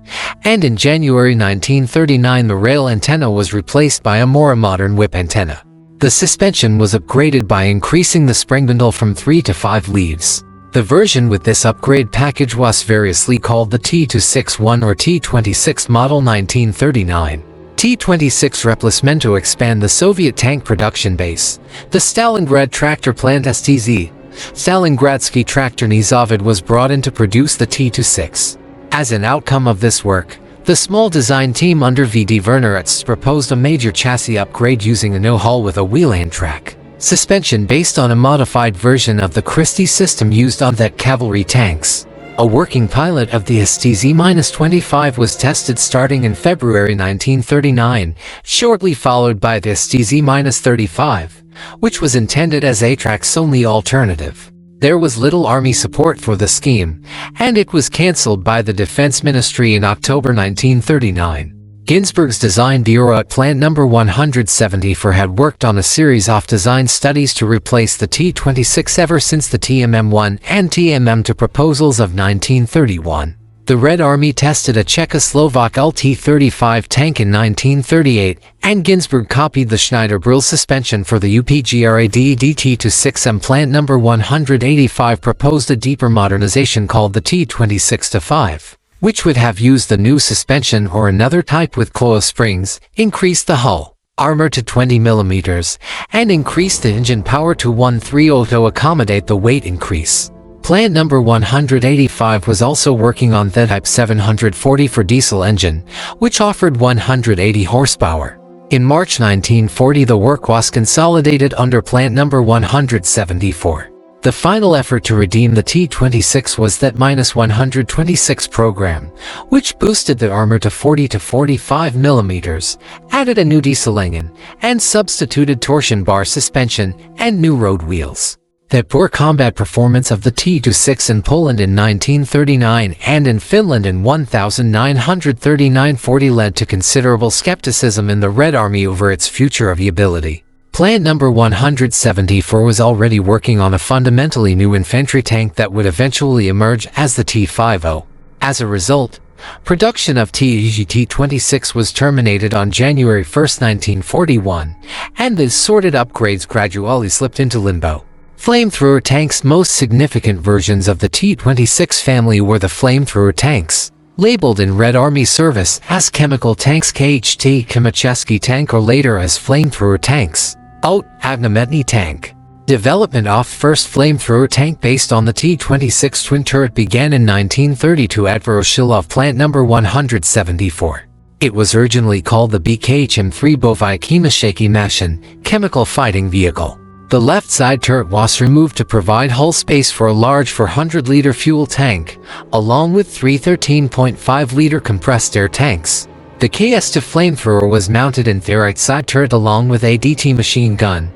Speaker 1: and in January 1939 the rail antenna was replaced by a more modern whip antenna. The suspension was upgraded by increasing the spring bundle from 3 to 5 leaves. The version with this upgrade package was variously called the T-26 or T-26 Model 1939. T-26 replacement to expand the Soviet tank production base. The Stalingrad tractor plant STZ, Stalingradsky Traktorny Zavod, was brought in to produce the T-26. As an outcome of this work, the small design team under V.D. Werneratz proposed a major chassis upgrade using a no-hull with a wheel-and track suspension based on a modified version of the Christie system used on that cavalry tanks. A working pilot of the STZ-25 was tested starting in February 1939, shortly followed by the STZ-35, which was intended as a tracks-only alternative. There was little Army support for the scheme, and it was cancelled by the Defense Ministry in October 1939. Ginzburg's design bureau at Plant No. 174 had worked on a series of design studies to replace the T-26 ever since the TMM-1 and TMM-2 proposals of 1931. The Red Army tested a Czechoslovak LT-35 tank in 1938, and Ginzburg copied the Schneider-Brill suspension for the UPGRAD T-26M. Plant No. 185 proposed a deeper modernization called the T-26-5. Which would have used the new suspension or another type with coil springs, increased the hull armor to 20 mm, and increased the engine power to 130 to accommodate the weight increase. Plant No. 185 was also working on the Type 740 for diesel engine, which offered 180 horsepower. In March 1940, the work was consolidated under Plant No. 174. The final effort to redeem the T-26 was that -126 program, which boosted the armor to 40 to 45 mm, added a new diesel engine, and substituted torsion bar suspension and new road wheels. The poor combat performance of the T-26 in Poland in 1939 and in Finland in 1939-40 led to considerable skepticism in the Red Army over its future viability. Plant No. 174 was already working on a fundamentally new infantry tank that would eventually emerge as the T-50. As a result, production of T-26 was terminated on January 1, 1941, and the assorted upgrades gradually slipped into limbo. Flamethrower tanks. Most significant versions of the T-26 family were the flamethrower tanks, labeled in Red Army service as chemical tanks, KHT Chemichesky tank, or later as flamethrower tanks. Ognometny tank. Development of first flamethrower tank based on the T-26 twin turret began in 1932 at Voroshilov Plant No. 174. It was originally called the BKHM-3 Bovai Chemichesky Machine, chemical fighting vehicle. The left side turret was removed to provide hull space for a large 400-liter fuel tank, along with three 13.5-liter compressed air tanks. The KS-2 flamethrower was mounted in the right side turret along with a DT machine gun,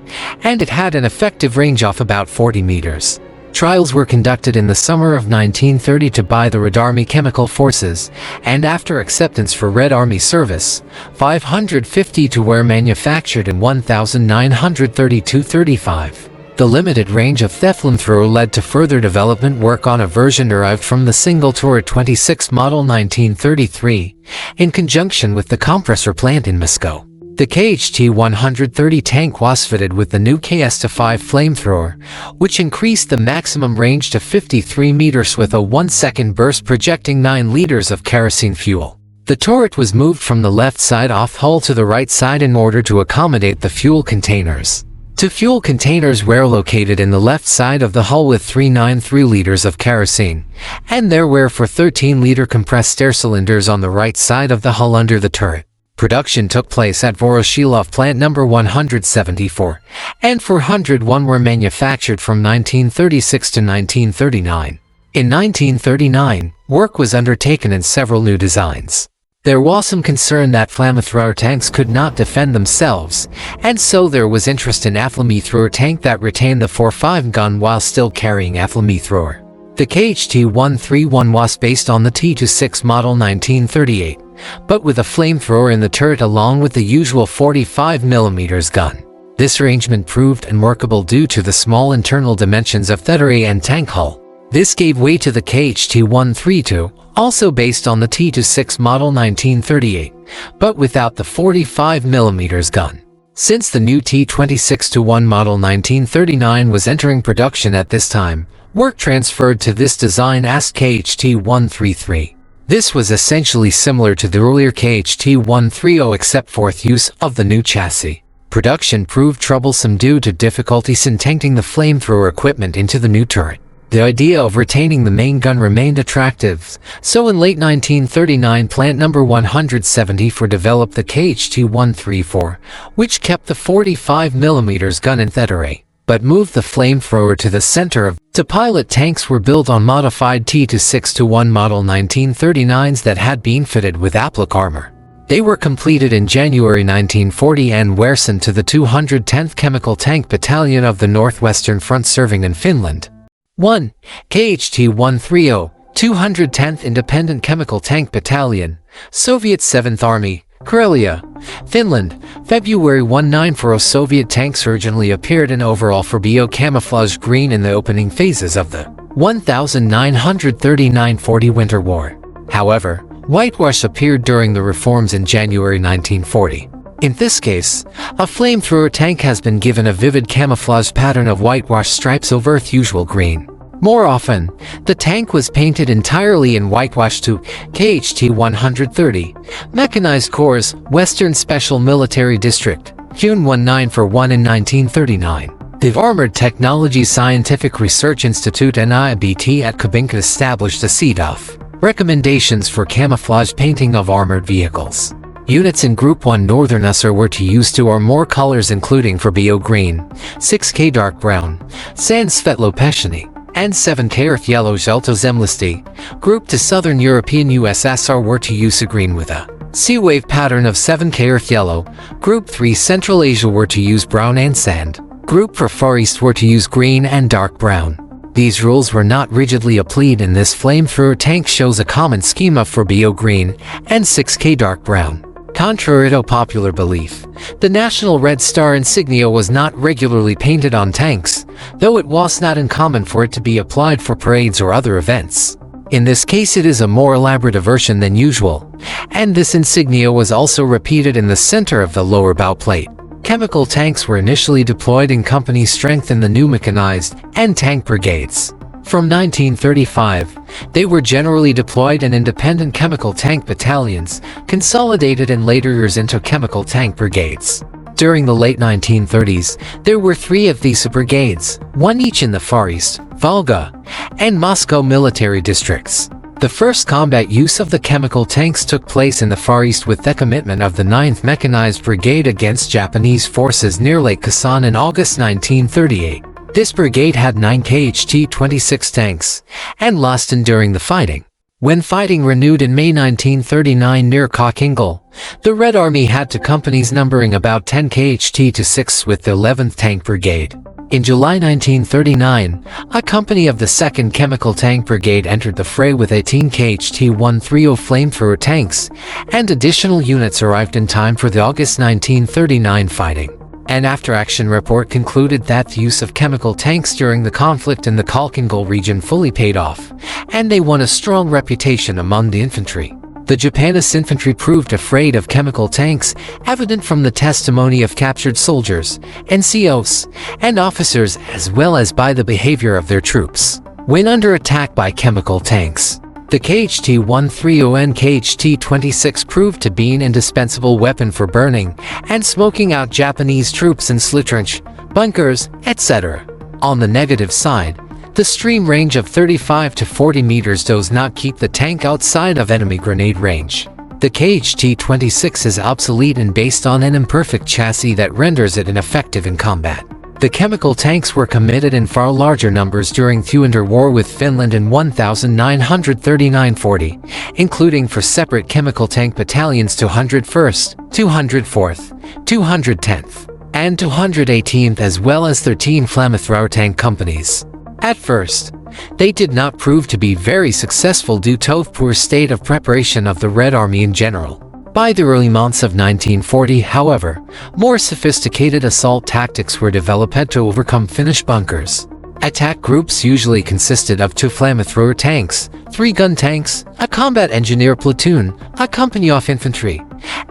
Speaker 1: and it had an effective range of about 40 meters. Trials were conducted in the summer of 1930 by the Red Army Chemical Forces, and after acceptance for Red Army service, 552 were manufactured in 1932-35. The limited range of the flamethrower led to further development work on a version derived from the single-turret 26 model 1933, in conjunction with the compressor plant in Moscow. The KHT-130 tank was fitted with the new KS-5 flamethrower, which increased the maximum range to 53 meters with a 1-second burst projecting 9 liters of kerosene fuel. The turret was moved from the left side off hull to the right side in order to accommodate the fuel containers. Two fuel containers were located in the left side of the hull with 393 liters of kerosene, and there were 13-liter compressed air cylinders on the right side of the hull under the turret. Production took place at Voroshilov Plant No. 174, and 401 were manufactured from 1936 to 1939. In 1939, work was undertaken in several new designs. There was some concern that flamethrower tanks could not defend themselves, and so there was interest in a flamethrower tank that retained the 4.5 gun while still carrying a flamethrower. The KHT-131 was based on the T-26 model 1938, but with a flamethrower in the turret along with the usual 45mm gun. This arrangement proved unworkable due to the small internal dimensions of the turret and tank hull. This gave way to the KHT-132, also based on the T-26 model 1938, but without the 45mm gun. Since the new T-26-1 model 1939 was entering production at this time, work transferred to this design as KHT-133. This was essentially similar to the earlier KHT-130 except for the use of the new chassis. Production proved troublesome due to difficulties in tanking the flamethrower equipment into the new turret. The idea of retaining the main gun remained attractive, so in late 1939 Plant Number 174 developed the KHT-134, which kept the 45mm gun in theory, but moved the flamethrower to the center of. To pilot tanks were built on modified T-26 model 1939s that had been fitted with applique armor. They were completed in January 1940 and were sent to the 210th Chemical Tank Battalion of the Northwestern Front serving in Finland. 1. KHT-130, 210th Independent Chemical Tank Battalion, Soviet 7th Army, Karelia, Finland, February 1940. Soviet tanks originally appeared in overall for BO camouflage green in the opening phases of the 1939-40 Winter War. However, whitewash appeared during the reforms in January 1940. In this case, a flamethrower tank has been given a vivid camouflage pattern of whitewash stripes over its usual green. More often, the tank was painted entirely in whitewash to KHT-130, Mechanized Corps, Western Special Military District, June 1941 in 1939. The Armored Technology Scientific Research Institute NIBT at Kubinka established a set of recommendations for camouflage painting of armored vehicles. Units in Group 1 Northern USSR were to use 2 or more colors including for BO green, 6K dark brown, San Svetlopeshny, and 7K earth yellow Zhelto-Zemlisty. Group 2 Southern European USSR were to use a green with a sea wave pattern of 7K earth yellow. Group 3 Central Asia were to use brown and sand. Group 4 Far East were to use green and dark brown. These rules were not rigidly applied, and this flamethrower tank shows a common schema for BO green and 6K dark brown. Contrary to popular belief, the National Red Star insignia was not regularly painted on tanks, though it was not uncommon for it to be applied for parades or other events. In this case it is a more elaborate version than usual, and this insignia was also repeated in the center of the lower bow plate. Chemical tanks were initially deployed in company strength in the new mechanized and tank brigades. From 1935, they were generally deployed in independent chemical tank battalions, consolidated in later years into chemical tank brigades. During the late 1930s, there were 3 of these brigades, 1 each in the Far East, Volga, and Moscow military districts. The first combat use of the chemical tanks took place in the Far East with the commitment of the 9th Mechanized Brigade against Japanese forces near Lake Khasan in August 1938. This brigade had 9 KHT-26 tanks, and lost in during the fighting. When fighting renewed in May 1939 near Kokhingal, the Red Army had 2 companies numbering about 10 KHT-26 with the 11th Tank Brigade. In July 1939, a company of the 2nd Chemical Tank Brigade entered the fray with 18 KHT-130 flamethrower tanks, and additional units arrived in time for the August 1939 fighting. An after-action report concluded that the use of chemical tanks during the conflict in the Kokhingal region fully paid off, and they won a strong reputation among the infantry. The Japanese infantry proved afraid of chemical tanks, evident from the testimony of captured soldiers, NCOs, and officers, as well as by the behavior of their troops when under attack by chemical tanks. The KHT-130 and KHT-26 proved to be an indispensable weapon for burning and smoking out Japanese troops in slitrench, bunkers, etc. On the negative side, the stream range of 35 to 40 meters does not keep the tank outside of enemy grenade range. The KHT-26 is obsolete and based on an imperfect chassis that renders it ineffective in combat. The chemical tanks were committed in far larger numbers during the interwar with Finland in 1939-40, including for separate chemical tank battalions 201st, 204th, 210th, and 218th, as well as 13 flamethrower tank companies. At first, they did not prove to be very successful due to the poor state of preparation of the Red Army in general. By the early months of 1940, however, more sophisticated assault tactics were developed to overcome Finnish bunkers. Attack groups usually consisted of 2 flamethrower tanks, 3 gun tanks, a combat engineer platoon, a company of infantry,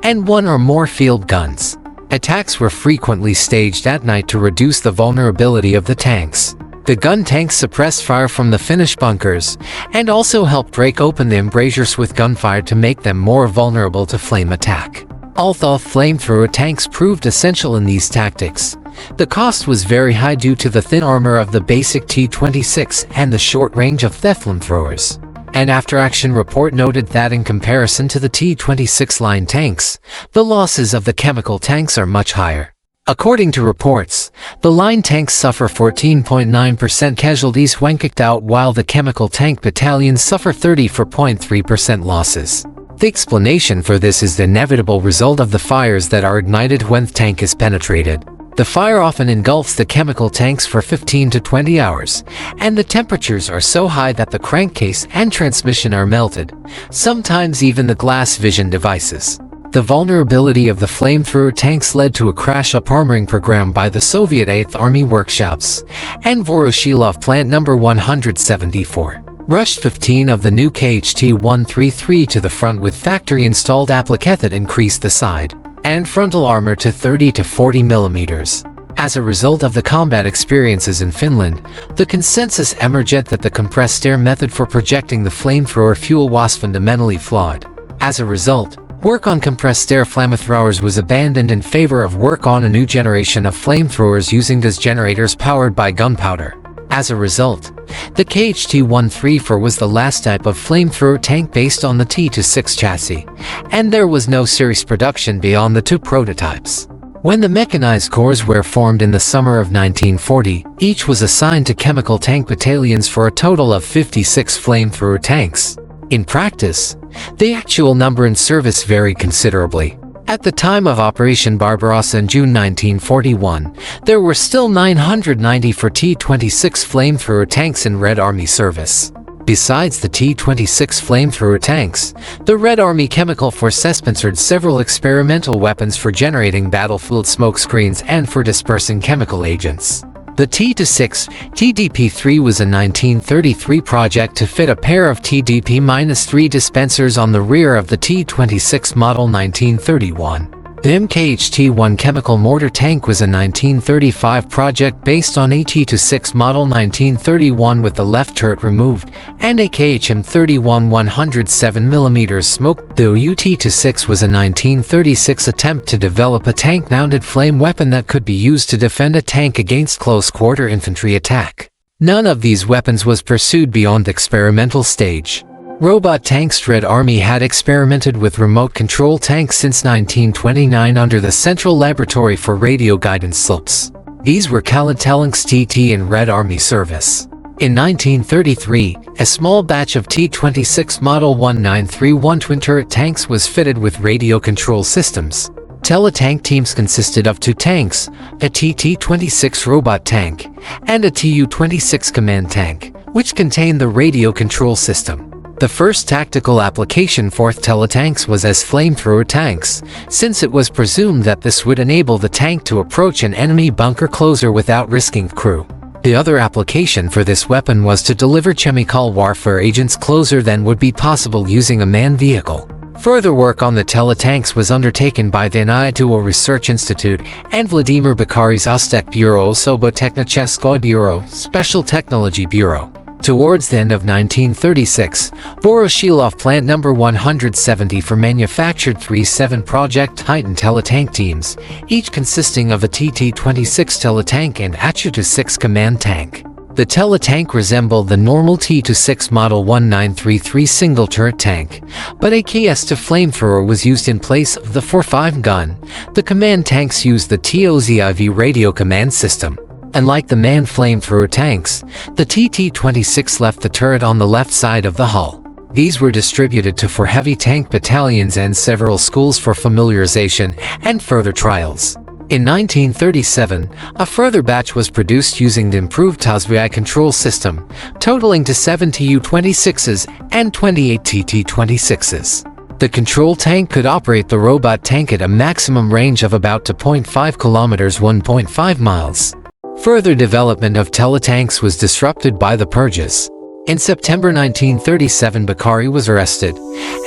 Speaker 1: and 1 or more field guns. Attacks were frequently staged at night to reduce the vulnerability of the tanks. The gun tanks suppressed fire from the Finnish bunkers and also helped break open the embrasures with gunfire to make them more vulnerable to flame attack. Although flamethrower tanks proved essential in these tactics, the cost was very high due to the thin armor of the basic T-26 and the short range of the flamethrowers. An after-action report noted that in comparison to the T-26 line tanks, the losses of the chemical tanks are much higher. According to reports, the line tanks suffer 14.9% casualties when kicked out, while the chemical tank battalions suffer 34.3% losses. The explanation for this is the inevitable result of the fires that are ignited when the tank is penetrated. The fire often engulfs the chemical tanks for 15 to 20 hours, and the temperatures are so high that the crankcase and transmission are melted, sometimes even the glass vision devices. The vulnerability of the flamethrower tanks led to a crash-up-armoring program by the Soviet 8th Army workshops, and Voroshilov Plant No. 174 rushed 15 of the new KHT-133 to the front with factory-installed appliques that increased the side and frontal armor to 30 to 40 millimeters. As a result of the combat experiences in Finland, the consensus emerged that the compressed air method for projecting the flamethrower fuel was fundamentally flawed. As a result, work on compressed air flamethrowers was abandoned in favor of work on a new generation of flamethrowers using gas generators powered by gunpowder. As a result, the KHT-134 was the last type of flamethrower tank based on the T-26 chassis, and there was no series production beyond the two prototypes. When the mechanized corps were formed in the summer of 1940, each was assigned to chemical tank battalions for a total of 56 flamethrower tanks. In practice, the actual number in service varied considerably. At the time of Operation Barbarossa in June 1941, there were still 994 T-26 flamethrower tanks in Red Army service. Besides the T-26 flamethrower tanks, the Red Army Chemical Force sponsored several experimental weapons for generating battlefield smoke screens and for dispersing chemical agents. The T-26 TDP-3 was a 1933 project to fit a pair of TDP-3 dispensers on the rear of the T-26 model 1931. The MKHT-1 chemical mortar tank was a 1935 project based on a T-26 model 1931 with the left turret removed and a KHM-31 107mm smoke. The UT-26 was a 1936 attempt to develop a tank-mounted flame weapon that could be used to defend a tank against close-quarter infantry attack. None of these weapons was pursued beyond the experimental stage. Robot tanks. Red Army had experimented with remote control tanks since 1929 under the Central Laboratory for Radio Guidance Slopes. These were Kalatelynx TT in Red Army service. In 1933, a small batch of T-26 Model 1931 twin-turret tanks was fitted with radio control systems. Teletank teams consisted of two tanks, a TT-26 robot tank, and a Tu-26 command tank, which contained the radio control system. The first tactical application for teletanks was as flamethrower tanks, since it was presumed that this would enable the tank to approach an enemy bunker closer without risking crew. The other application for this weapon was to deliver chemical warfare agents closer than would be possible using a manned vehicle. Further work on the teletanks was undertaken by the NIA-Duo Research Institute and Vladimir Bakari's Ostek Bureau Osobotechnicheskoy Bureau, Special Technology Bureau. Towards the end of 1936, Voroshilov Plant No. 174 manufactured 3-7 Project Titan teletank teams, each consisting of a TT-26 teletank and a Tu-26 command tank. The teletank resembled the normal T-26 Model 1933 single-turret tank, but a KS-2 flamethrower was used in place of the 4.5 gun. The command tanks used the TOZIV radio command system. Unlike the manned flamethrower tanks, the TT-26 left the turret on the left side of the hull. These were distributed to 4 heavy tank battalions and several schools for familiarization and further trials. In 1937, a further batch was produced using the improved TOZIV control system, totaling to 7 Tu-26s and 28 TT-26s. The control tank could operate the robot tank at a maximum range of about 2.5 kilometers (1.5 miles). Further development of teletanks was disrupted by the purges. In September 1937, Bakari was arrested,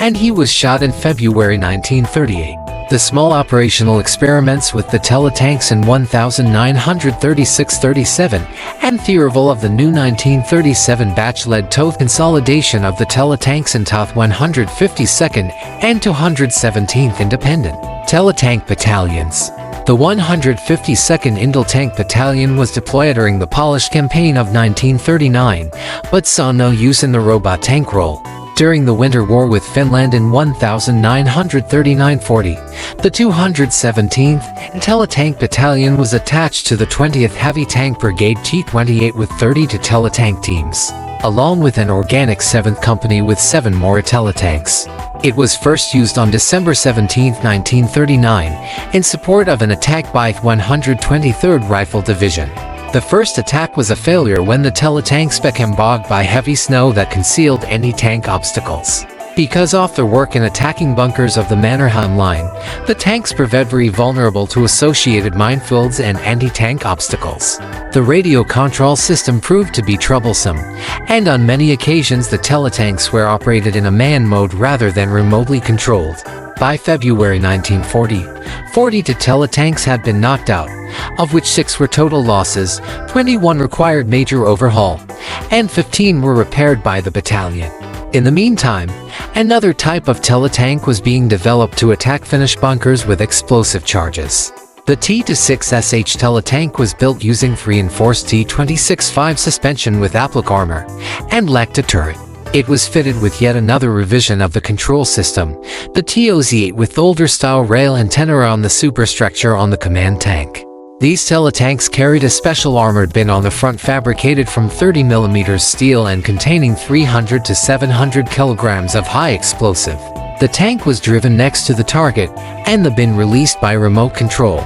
Speaker 1: and he was shot in February 1938. The small operational experiments with the teletanks in 1936-37 and the arrival of the new 1937 batch led to consolidation of the teletanks in the 152nd and 217th Independent Teletank Battalions. The 152nd Indel Tank Battalion was deployed during the Polish campaign of 1939, but saw no use in the robot tank role. During the Winter War with Finland in 1939-40, the 217th Teletank Battalion was attached to the 20th Heavy Tank Brigade T-28 with 32 teletank teams, along with an organic 7th Company with 7 more teletanks. It was first used on December 17, 1939, in support of an attack by the 123rd Rifle Division. The first attack was a failure when the teletanks became bogged by heavy snow that concealed any tank obstacles. Because of their work in attacking bunkers of the Mannerheim Line, the tanks proved very vulnerable to associated minefields and anti-tank obstacles. The radio control system proved to be troublesome, and on many occasions the teletanks were operated in a man mode rather than remotely controlled. By February 1940, 42 teletanks had been knocked out, of which 6 were total losses, 21 required major overhaul, and 15 were repaired by the battalion. In the meantime, another type of teletank was being developed to attack Finnish bunkers with explosive charges. The T-26 teletank was built using reinforced T-26 5 suspension with applique armor and lacked a turret. It was fitted with yet another revision of the control system, the TOZ-8 with older-style rail antenna on the superstructure on the command tank. These teletanks carried a special armored bin on the front fabricated from 30mm steel and containing 300 to 700 kilograms of high explosive. The tank was driven next to the target, and the bin released by remote control.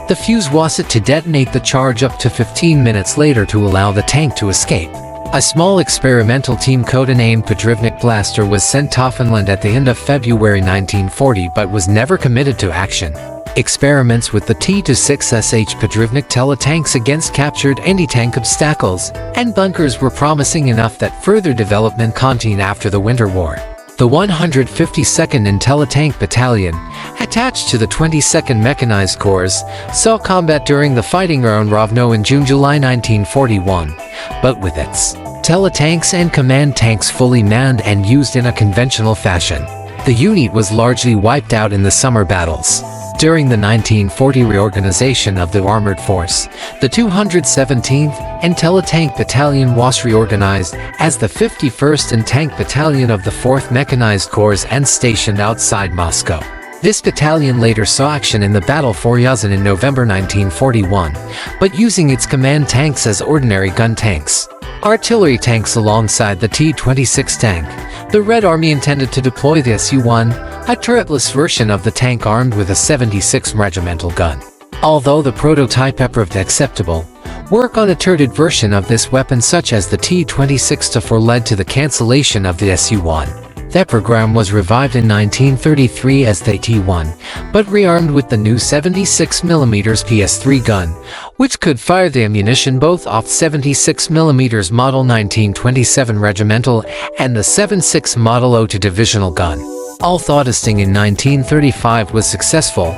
Speaker 1: The fuse was set to detonate the charge up to 15 minutes later to allow the tank to escape. A small experimental team codenamed Podrivnik Blaster was sent to Finland at the end of February 1940 but was never committed to action. Experiments with the T-26 Podrivnik teletanks against captured anti-tank obstacles and bunkers were promising enough that further development continued after the Winter War. The 152nd Teletank Battalion, attached to the 22nd Mechanized Corps, saw combat during the fighting around Rovno in June-July 1941, but with its teletanks and command tanks fully manned and used in a conventional fashion. The unit was largely wiped out in the summer battles. During the 1940 reorganization of the armored force, the 217th Teletank Battalion was reorganized as the 51st Tank Battalion of the 4th Mechanized Corps and stationed outside Moscow. This battalion later saw action in the Battle for Ryazan in November 1941, but using its command tanks as ordinary gun tanks. Artillery tanks alongside the T-26 tank. The Red Army intended to deploy the Su-1, a turretless version of the tank armed with a 76 regimental gun. Although the prototype proved acceptable, work on a turreted version of this weapon such as the T-26-4 led to the cancellation of the Su-1. That program was revived in 1933 as the T-1, but rearmed with the new 76mm PS3 gun, which could fire the ammunition both off 76mm Model 1927 Regimental and the 76 Model 02 Divisional gun. Although testing in 1935 was successful,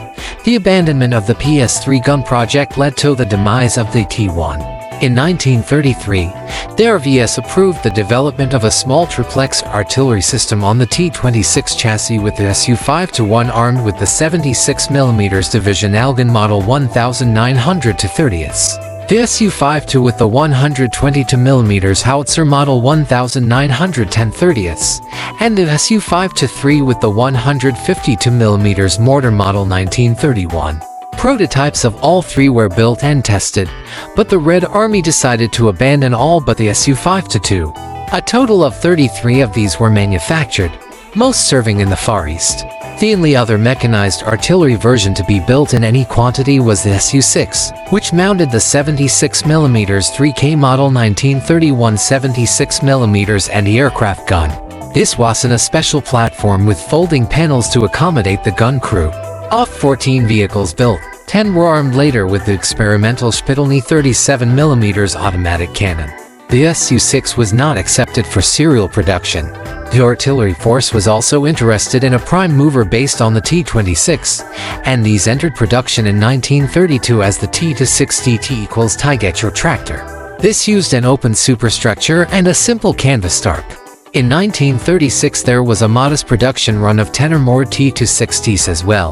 Speaker 1: the abandonment of the PS3 gun project led to the demise of the T-1. In 1933, the RVS approved the development of a small triplex artillery system on the T-26 chassis with the Su-5-1 armed with the 76mm Division Algen Model 1900-30s. The Su-5-2 with the 122mm Howitzer Model 1910-30s, and the Su-5-3 with the 152mm Mortar Model 1931. Prototypes of all three were built and tested, but the Red Army decided to abandon all but the Su-5-2. A total of 33 of these were manufactured, most serving in the Far East. The only other mechanized artillery version to be built in any quantity was the Su-6, which mounted the 76mm 3K Model 1931 76mm anti-aircraft gun. This was in a special platform with folding panels to accommodate the gun crew. Of 14 vehicles built, 10 were armed later with the experimental Spitolny 37mm automatic cannon. The Su-6 was not accepted for serial production. The artillery force was also interested in a prime mover based on the T-26, and these entered production in 1932 as the T-26 TT equals Tigetro tractor. This used an open superstructure and a simple canvas tarp. In 1936 there was a modest production run of 10 or more T-26s as well,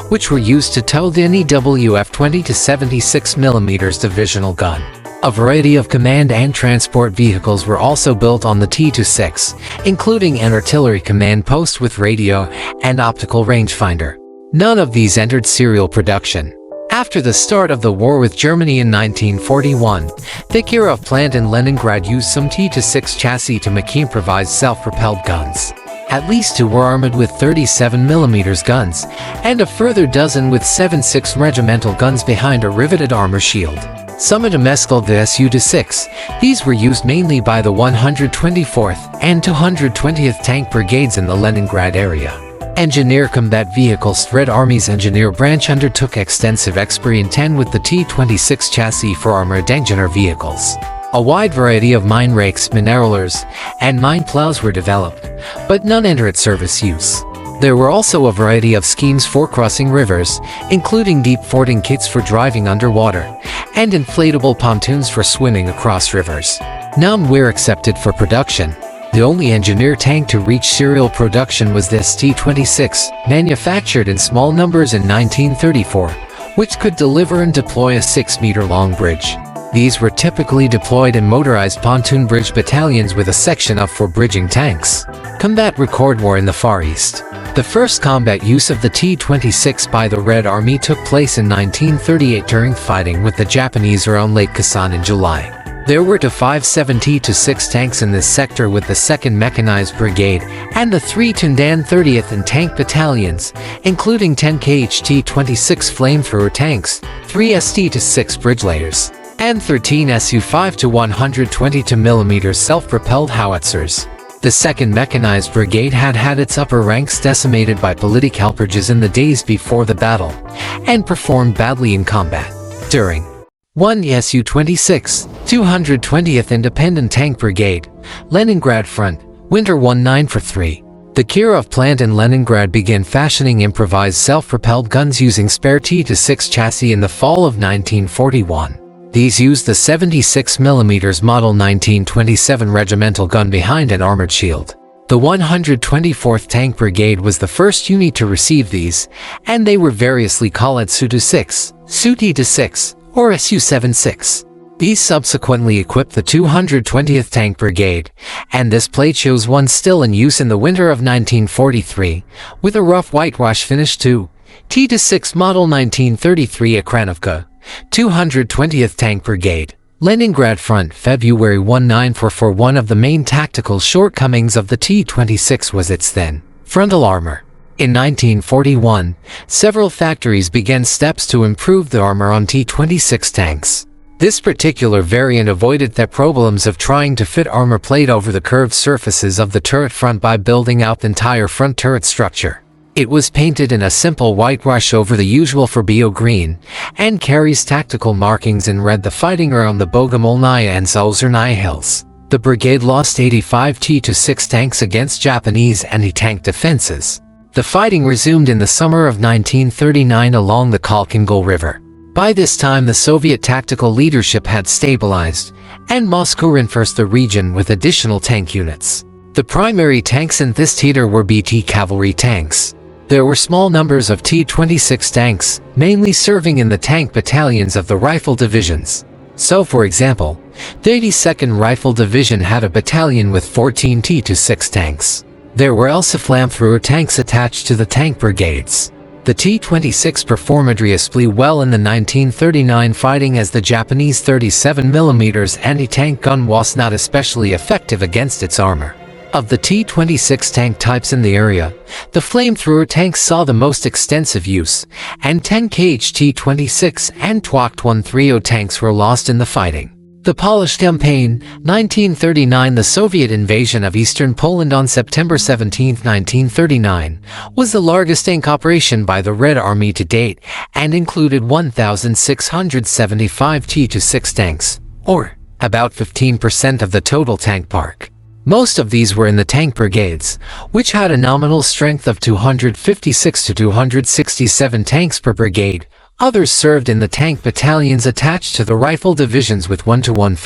Speaker 1: which were used to tow the NEWF 20 to 76 mm divisional gun. A variety of command and transport vehicles were also built on the T-26, including an artillery command post with radio and optical rangefinder. None of these entered serial production. After the start of the war with Germany in 1941, the Kirov plant in Leningrad used some T-26 chassis to make improvised self-propelled guns. At least 2 were armored with 37 mm guns, and a further dozen with 7.6 regimental guns behind a riveted armor shield. Some of them called the Su-26. These were used mainly by the 124th and 220th Tank Brigades in the Leningrad area. Engineer Combat Vehicles Red Army's engineer branch undertook extensive experimentation with the T-26 chassis for armored engineer vehicles. A wide variety of mine rakes, mineralers, and mine plows were developed, but none entered service use. There were also a variety of schemes for crossing rivers, including deep fording kits for driving underwater, and inflatable pontoons for swimming across rivers. None were accepted for production. The only engineer tank to reach serial production was this T-26, manufactured in small numbers in 1934, which could deliver and deploy a 6-meter-long bridge. These were typically deployed in motorized pontoon bridge battalions with a section up for bridging tanks. Combat Record War in the Far East. The first combat use of the T-26 by the Red Army took place in 1938 during fighting with the Japanese around Lake Khasan in July. There were 5 T-26 tanks in this sector with the 2nd Mechanized Brigade and the 3 Tundan 30th and Tank Battalions, including 10 T-26 flamethrower tanks, 3 ST-6 bridge layers, and 13 Su-5 to 122 mm self-propelled howitzers. The 2nd Mechanized Brigade had its upper ranks decimated by political purges in the days before the battle, and performed badly in combat. During 1 Su-26, 220th Independent Tank Brigade, Leningrad Front, Winter 1943. The Kirov plant in Leningrad began fashioning improvised self-propelled guns using spare T-26 chassis in the fall of 1941. These used the 76 mm Model 1927 regimental gun behind an armored shield. The 124th Tank Brigade was the first unit to receive these, and they were variously called Su-26, Su-T-6, or Su-76. These subsequently equipped the 220th Tank Brigade, and this plate shows one still in use in the winter of 1943, with a rough whitewash finish to T-6 Model 1933 Akranovka, 220th Tank Brigade, Leningrad Front, February 1944. One of the main tactical shortcomings of the T-26 was its thin frontal armor. In 1941, several factories began steps to improve the armor on T-26 tanks. This particular variant avoided the problems of trying to fit armor plate over the curved surfaces of the turret front by building out the entire front turret structure. It was painted in a simple whitewash over the usual Fabio green, and carries tactical markings in red. The fighting around the Bogomolnaya and Zolzernaya hills. The brigade lost 85 T-26 tanks against Japanese anti-tank defenses. The fighting resumed in the summer of 1939 along the Khalkhangol River. By this time the Soviet tactical leadership had stabilized, and Moscow reinforced the region with additional tank units. The primary tanks in this theater were BT cavalry tanks. There were small numbers of T-26 tanks, mainly serving in the tank battalions of the rifle divisions. So, for example, the 82nd Rifle Division had a battalion with 14 T-26 tanks. There were also flamethrower tanks attached to the tank brigades. The T-26 performed reasonably well in the 1939 fighting, as the Japanese 37 mm anti-tank gun was not especially effective against its armor. Of the T-26 tank types in the area, the flamethrower tanks saw the most extensive use, and 10 kh T-26 and Twak-130 tanks were lost in the fighting. The Polish Campaign, 1939. The Soviet invasion of eastern Poland on September 17, 1939, was the largest tank operation by the Red Army to date, and included 1,675 T-26 tanks, or about 15% of the total tank park. Most of these were in the tank brigades, which had a nominal strength of 256 to 267 tanks per brigade. Others served in the tank battalions attached to the rifle divisions with 1 to 15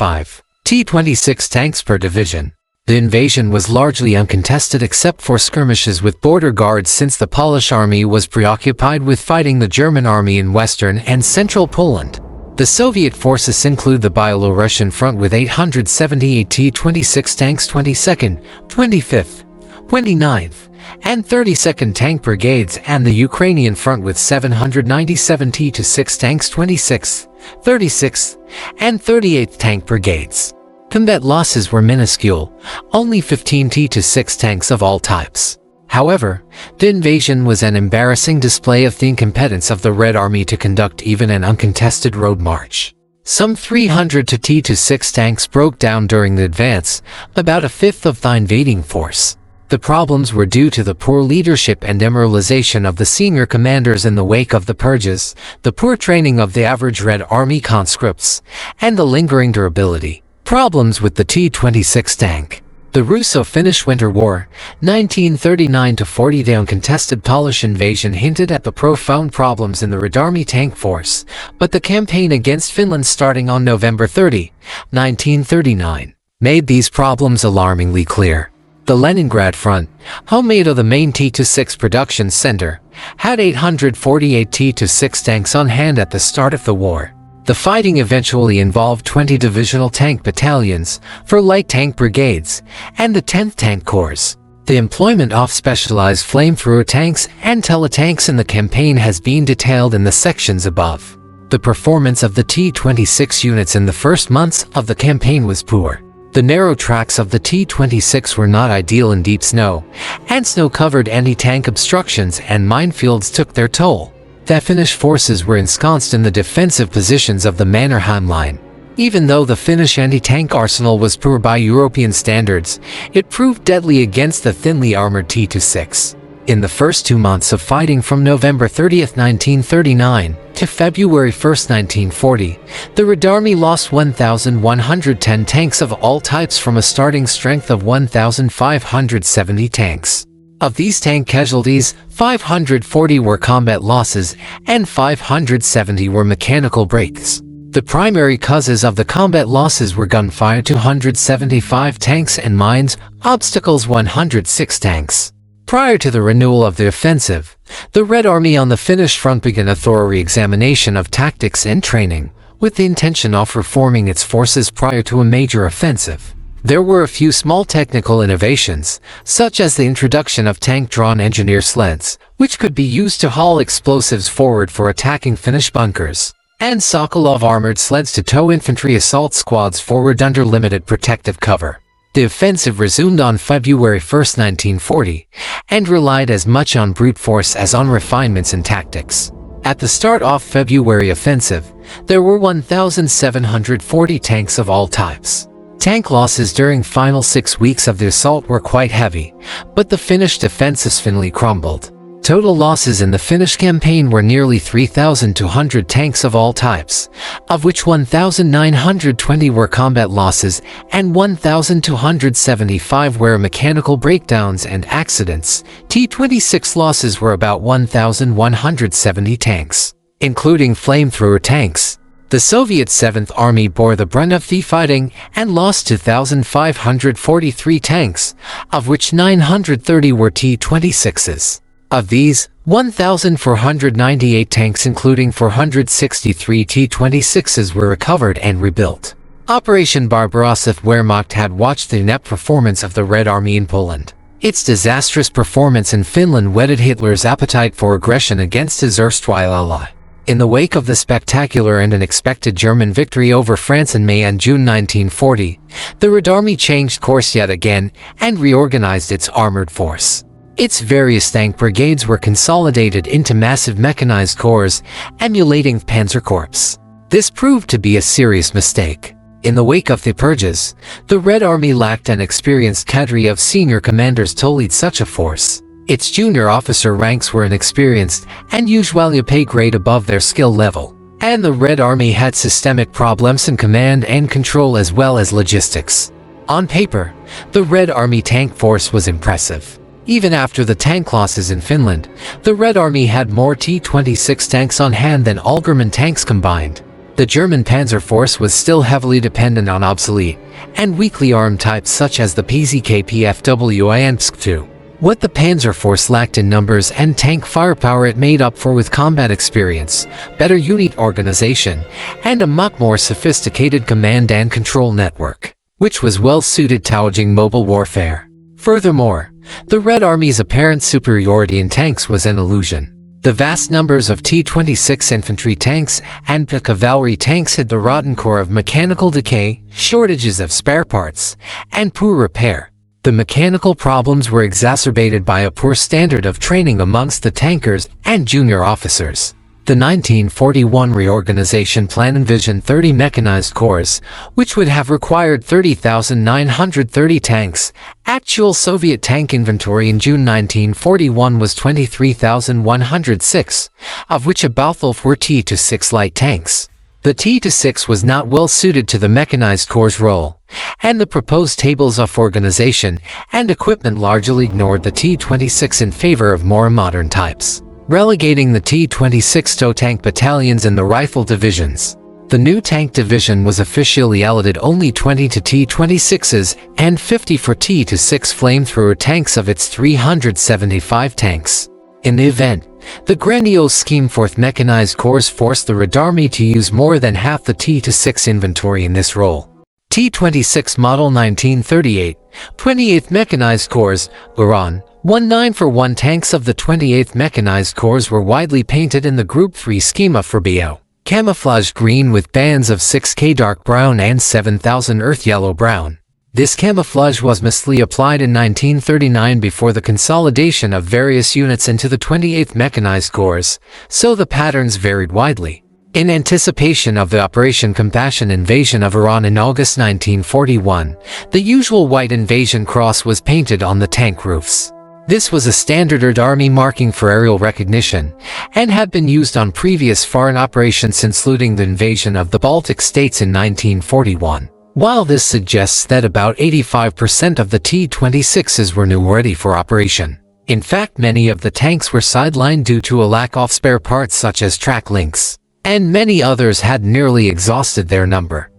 Speaker 1: T-26 tanks per division. The invasion was largely uncontested except for skirmishes with border guards, since the Polish army was preoccupied with fighting the German army in western and central Poland. The Soviet forces include the Byelorussian front with 878 T-26 tanks, 22nd, 25th, 29th, and 32nd Tank Brigades, and the Ukrainian front with 797 T-26 tanks, 26th, 36th, and 38th Tank Brigades. Combat losses were minuscule, only 15 T-26 tanks of all types. However, the invasion was an embarrassing display of the incompetence of the Red Army to conduct even an uncontested road march. Some 300 T-26 tanks broke down during the advance, about a fifth of the invading force. The problems were due to the poor leadership and demoralization of the senior commanders in the wake of the purges, the poor training of the average Red Army conscripts, and the lingering durability problems with the T-26 tank. The Russo-Finnish Winter War, 1939–40. The uncontested Polish invasion hinted at the profound problems in the Red Army tank force, but the campaign against Finland starting on November 30, 1939, made these problems alarmingly clear. The Leningrad front, homemade of the main T-26 production center, had 848 T-26 tanks on hand at the start of the war. The fighting eventually involved 20 divisional tank battalions, 4 light tank brigades, and the 10th Tank Corps. The employment of specialized flamethrower tanks and teletanks in the campaign has been detailed in the sections above. The performance of the T-26 units in the first months of the campaign was poor. The narrow tracks of the T-26 were not ideal in deep snow, and snow-covered anti-tank obstructions and minefields took their toll. The Finnish forces were ensconced in the defensive positions of the Mannerheim Line. Even though the Finnish anti-tank arsenal was poor by European standards, it proved deadly against the thinly armored T-26. In the first 2 months of fighting from November 30, 1939 to February 1, 1940, the Red Army lost 1,110 tanks of all types from a starting strength of 1,570 tanks. Of these tank casualties, 540 were combat losses and 570 were mechanical breaks. The primary causes of the combat losses were gunfire 275 tanks and mines, obstacles 106 tanks. Prior to the renewal of the offensive, the Red Army on the Finnish front began a thorough re-examination of tactics and training, with the intention of reforming its forces prior to a major offensive. There were a few small technical innovations, such as the introduction of tank-drawn engineer sleds, which could be used to haul explosives forward for attacking Finnish bunkers, and Sokolov armored sleds to tow infantry assault squads forward under limited protective cover. The offensive resumed on February 1, 1940, and relied as much on brute force as on refinements in tactics. At the start of February offensive, there were 1,740 tanks of all types. Tank losses during final 6 weeks of the assault were quite heavy, but the Finnish defenses finally crumbled. Total losses in the Finnish campaign were nearly 3,200 tanks of all types, of which 1,920 were combat losses and 1,275 were mechanical breakdowns and accidents. T-26 losses were about 1,170 tanks, including flamethrower tanks. The Soviet 7th Army bore the brunt of the fighting and lost 2,543 tanks, of which 930 were T-26s. Of these, 1,498 tanks including 463 T-26s were recovered and rebuilt. Operation Barbarossa. Wehrmacht had watched the inept performance of the Red Army in Poland. Its disastrous performance in Finland whetted Hitler's appetite for aggression against his erstwhile ally. In the wake of the spectacular and unexpected German victory over France in May and June 1940, the Red Army changed course yet again and reorganized its armored force. Its various tank brigades were consolidated into massive mechanized corps, emulating Panzer Corps. This proved to be a serious mistake. In the wake of the purges, the Red Army lacked an experienced cadre of senior commanders to lead such a force. Its junior officer ranks were inexperienced and usually a pay grade above their skill level. And the Red Army had systemic problems in command and control as well as logistics. On paper, the Red Army tank force was impressive. Even after the tank losses in Finland, the Red Army had more T-26 tanks on hand than all German tanks combined. The German panzer force was still heavily dependent on obsolete and weakly armed types such as the PZK-PFW and PSK-2. What the panzer force lacked in numbers and tank firepower it made up for with combat experience, better unit organization, and a much more sophisticated command and control network, which was well suited to waging mobile warfare. Furthermore, the Red Army's apparent superiority in tanks was an illusion. The vast numbers of T-26 infantry tanks and cavalry tanks hid the rotten core of mechanical decay, shortages of spare parts, and poor repair. The mechanical problems were exacerbated by a poor standard of training amongst the tankers and junior officers. The 1941 reorganization plan envisioned 30 mechanized corps, which would have required 30,930 tanks. Actual Soviet tank inventory in June 1941 was 23,106, of which about 12 were T-26 light tanks. The T-26 was not well suited to the mechanized corps' role, and the proposed tables of organization and equipment largely ignored the T-26 in favor of more modern types, relegating the T-26 to tank battalions and the rifle divisions. The new tank division was officially allotted only 20 to T-26s and 50 for T-26 flamethrower tanks of its 375 tanks. In the event, the grandiose scheme 4th Mechanized Corps forced the Red Army to use more than half the T-26 inventory in this role. T-26 Model 1938, 28th Mechanized Corps, Iran, 1-9-for-1 tanks of the 28th Mechanized Corps were widely painted in the Group 3 schema for BO, camouflage green with bands of 6K dark brown and 7000 earth yellow brown. This camouflage was mostly applied in 1939 before the consolidation of various units into the 28th Mechanized Corps, so the patterns varied widely. In anticipation of the Operation Compassion invasion of Iran in August 1941, the usual white invasion cross was painted on the tank roofs. This was a standard Red Army marking for aerial recognition, and had been used on previous foreign operations since looting the invasion of the Baltic states in 1941. While this suggests that about 85% of the T-26s were new ready for operation, in fact many of the tanks were sidelined due to a lack of spare parts such as track links, and many others had nearly exhausted their number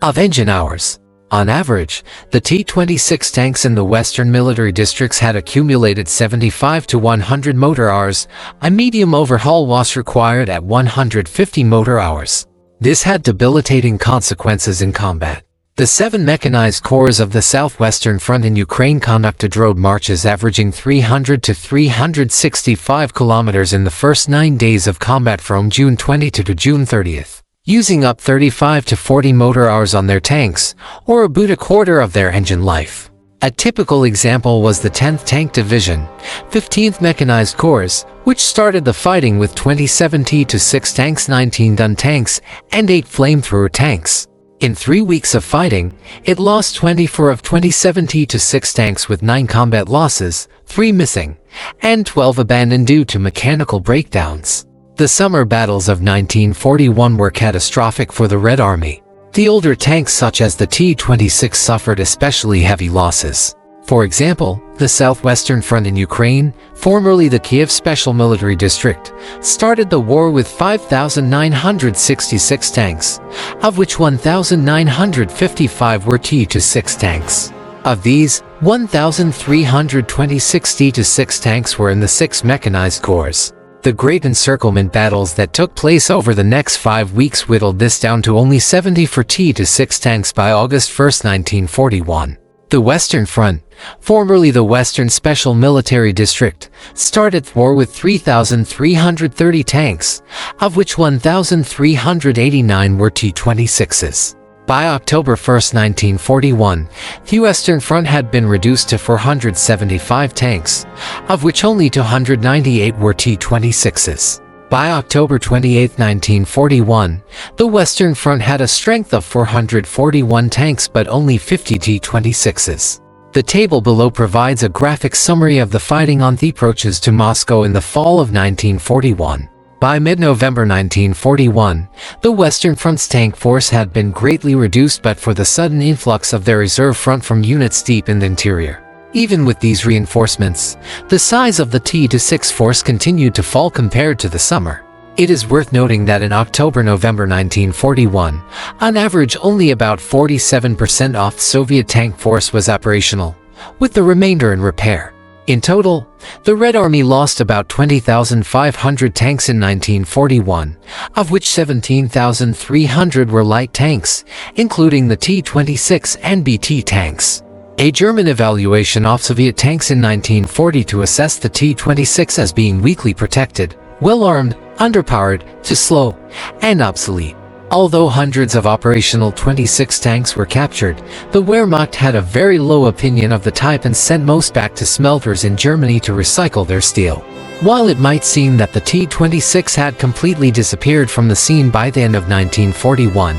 Speaker 1: of engine hours. On average, the T-26 tanks in the western military districts had accumulated 75 to 100 motor hours. A medium overhaul was required at 150 motor hours. This had debilitating consequences in combat. The 7 Mechanized Corps of the Southwestern Front in Ukraine conducted road marches averaging 300 to 365 kilometers in the first 9 days of combat from June 20 to June 30th, using up 35 to 40 motor hours on their tanks, or about a quarter of their engine life. A typical example was the 10th Tank Division, 15th Mechanized Corps, which started the fighting with 27 T-26 tanks, 19 Dun tanks, and 8 flamethrower tanks. In 3 weeks of fighting, it lost 24 of 27 T-26 tanks with 9 combat losses, 3 missing, and 12 abandoned due to mechanical breakdowns. The summer battles of 1941 were catastrophic for the Red Army. The older tanks such as the T-26 suffered especially heavy losses. For example, the Southwestern Front in Ukraine, formerly the Kiev Special Military District, started the war with 5,966 tanks, of which 1,955 were T-26 tanks. Of these, 1,326 T-26 tanks were in the 6 Mechanized Corps. The great encirclement battles that took place over the next 5 weeks whittled this down to only 70 for T-26 tanks by August 1, 1941. The Western Front, formerly the Western Special Military District, started the war with 3,330 tanks, of which 1,389 were T-26s. By October 1, 1941, the Western Front had been reduced to 475 tanks, of which only 298 were T-26s. By October 28, 1941, the Western Front had a strength of 441 tanks but only 50 T-26s. The table below provides a graphic summary of the fighting on the approaches to Moscow in the fall of 1941. By mid-November 1941, the Western Front's tank force had been greatly reduced but for the sudden influx of their reserve front from units deep in the interior. Even with these reinforcements, the size of the T-26 force continued to fall compared to the summer. It is worth noting that in October-November 1941, on average only about 47% of the Soviet tank force was operational, with the remainder in repair. In total, the Red Army lost about 20,500 tanks in 1941, of which 17,300 were light tanks, including the T-26 and BT tanks. A German evaluation of Soviet tanks in 1942 assessed the T-26 as being weakly protected, well-armed, underpowered, too slow, and obsolete. Although hundreds of operational 26 tanks were captured, the Wehrmacht had a very low opinion of the type and sent most back to smelters in Germany to recycle their steel. While it might seem that the T-26 had completely disappeared from the scene by the end of 1941,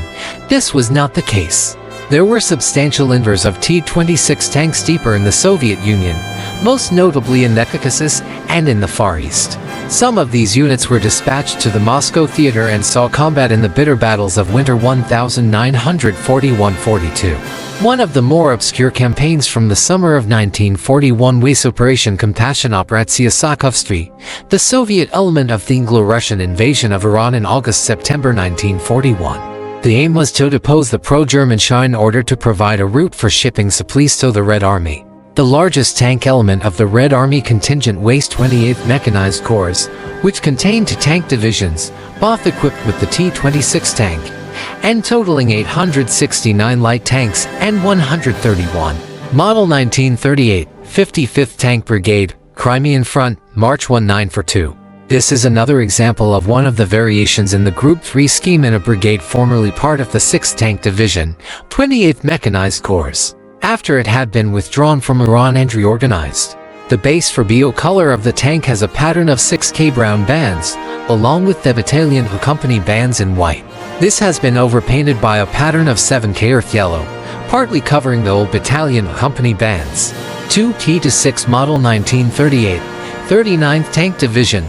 Speaker 1: this was not the case. There were substantial numbers of T-26 tanks deeper in the Soviet Union, most notably in the Caucasus and in the Far East. Some of these units were dispatched to the Moscow theater and saw combat in the bitter battles of winter 1941–42. One of the more obscure campaigns from the summer of 1941 was Operation Barbarossa, the Soviet element of the Anglo-Russian invasion of Iran in August–September 1941. The aim was to depose the pro-German Shah in order to provide a route for shipping supplies to the Red Army. The largest tank element of the Red Army contingent was 28th Mechanized Corps, which contained 2 tank divisions, both equipped with the T-26 tank, and totaling 869 light tanks and 131. Model 1938, 55th Tank Brigade, Crimean Front, March 1942. This is another example of one of the variations in the Group 3 scheme in a brigade formerly part of the 6th Tank Division, 28th Mechanized Corps, after it had been withdrawn from Iran and reorganized. The base for BO color of the tank has a pattern of 6K brown bands, along with the battalion company bands in white. This has been overpainted by a pattern of 7K earth yellow, partly covering the old battalion company bands. 2 T-26 Model 1938, 39th Tank Division,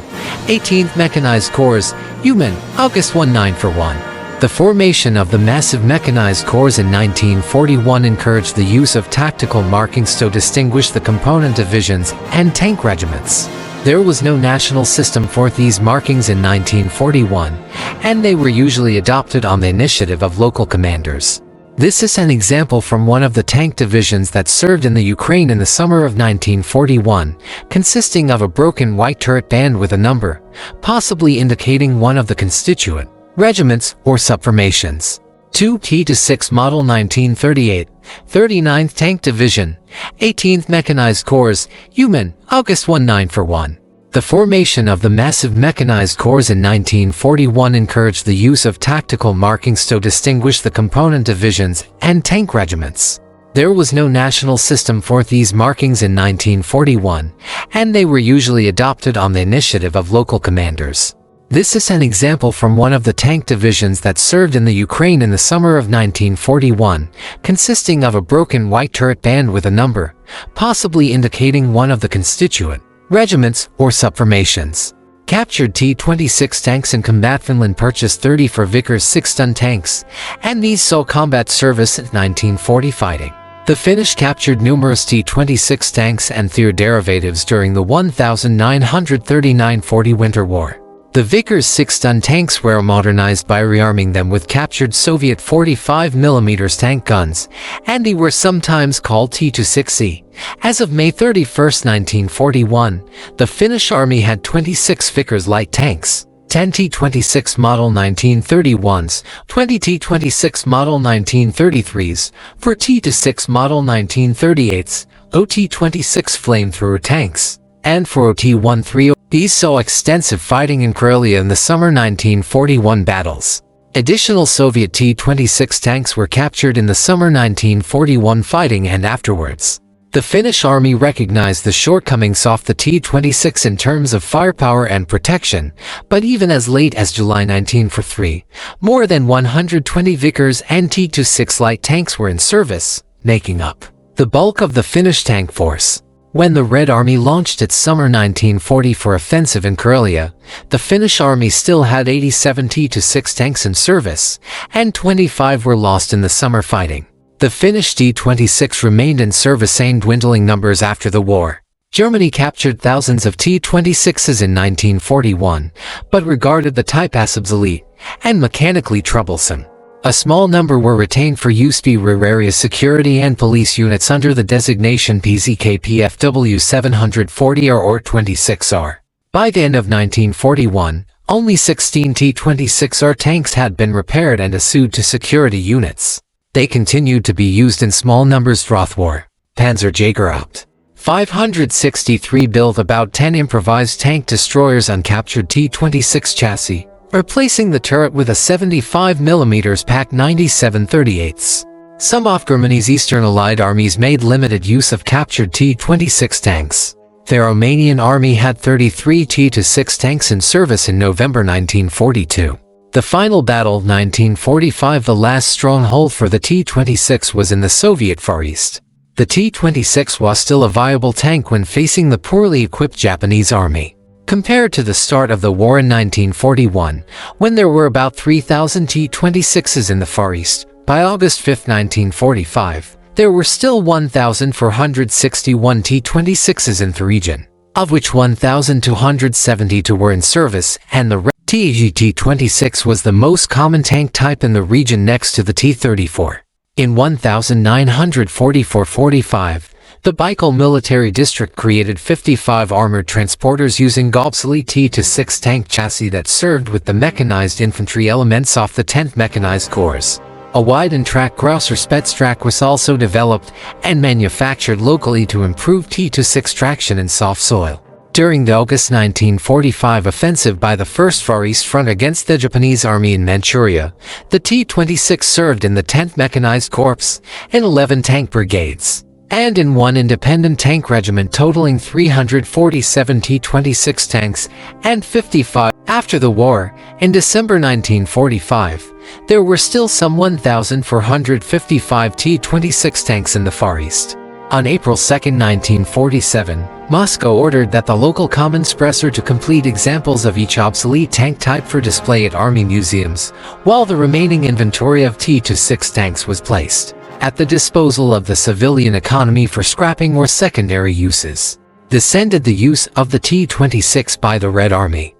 Speaker 1: 18th Mechanized Corps, Human, August 1941. The formation of the massive mechanized corps in 1941 encouraged the use of tactical markings to distinguish the component divisions and tank regiments. There was no national system for these markings in 1941, and they were usually adopted on the initiative of local commanders. This is an example from one of the tank divisions that served in the Ukraine in the summer of 1941, consisting of a broken white turret band with a number, possibly indicating one of the constituent regiments or subformations. 2 T-26 Model 1938, 39th Tank Division, 18th Mechanized Corps, Human, August 1941. The formation of the massive mechanized corps in 1941 encouraged the use of tactical markings to distinguish the component divisions and tank regiments. There was no national system for these markings in 1941, and they were usually adopted on the initiative of local commanders. This is an example from one of the tank divisions that served in the Ukraine in the summer of 1941, consisting of a broken white turret band with a number, possibly indicating one of the constituent regiments or subformations. Captured T-26 tanks in combat. Finland purchased 30 for Vickers 6-ton tanks, and these saw combat service in 1940 fighting. The Finnish captured numerous T-26 tanks and their derivatives during the 1939–40 Winter War. The Vickers 6-ton tanks were modernized by rearming them with captured Soviet 45mm tank guns, and they were sometimes called T-26E. As of May 31, 1941, the Finnish army had 26 Vickers light tanks, 10 T-26 Model 1931s, 20 T-26 Model 1933s, 4 T-26 Model 1938s, OT-26 flamethrower tanks, and 4 OT-13. These saw extensive fighting in Karelia in the summer 1941 battles. Additional Soviet T-26 tanks were captured in the summer 1941 fighting and afterwards. The Finnish army recognized the shortcomings of the T-26 in terms of firepower and protection, but even as late as July 1943, more than 120 Vickers and T-26 light tanks were in service, making up the bulk of the Finnish tank force. When the Red Army launched its summer 1944 offensive in Karelia, the Finnish army still had 87 T-26 tanks in service, and 25 were lost in the summer fighting. The Finnish T-26 remained in service in dwindling numbers after the war. Germany captured thousands of T-26s in 1941, but regarded the type as obsolete and mechanically troublesome. A small number were retained for use by rear area security and police units under the designation PZKPFW 740R or 26R. By the end of 1941, only 16 T-26R tanks had been repaired and assigned to security units. They continued to be used in small numbers throughout war. Panzerjägerhaupt 563 built about 10 improvised tank destroyers on captured T-26 chassis, replacing the turret with a 75mm Pak 97/38. Some of Germany's Eastern Allied armies made limited use of captured T-26 tanks. The Romanian army had 33 T-26 tanks in service in November 1942. The final battle, 1945, the last stronghold for the T-26 was in the Soviet Far East. The T-26 was still a viable tank when facing the poorly equipped Japanese army. Compared to the start of the war in 1941, when there were about 3,000 T-26s in the Far East, by August 5, 1945, there were still 1,461 T-26s in the region, of which 1,272 were in service, and the T-26 was the most common tank type in the region next to the T-34. In 1944-45, the Baikal Military District created 55 armored transporters using obsolete T-26 tank chassis that served with the mechanized infantry elements of the 10th Mechanized Corps. A widened track Grosser Spätstrack was also developed and manufactured locally to improve T-26 traction in soft soil. During the August 1945 offensive by the First Far East Front against the Japanese Army in Manchuria, the T-26 served in the 10th Mechanized Corps, in 11 tank brigades, and in one independent tank regiment totaling 347 T-26 tanks and 55. After the war, in December 1945, there were still some 1,455 T-26 tanks in the Far East. On April 2, 1947, Moscow ordered that the local Commonspressor to complete examples of each obsolete tank type for display at army museums, while the remaining inventory of T-26 tanks was placed at the disposal of the civilian economy for scrapping or secondary uses. This ended the use of the T-26 by the Red Army.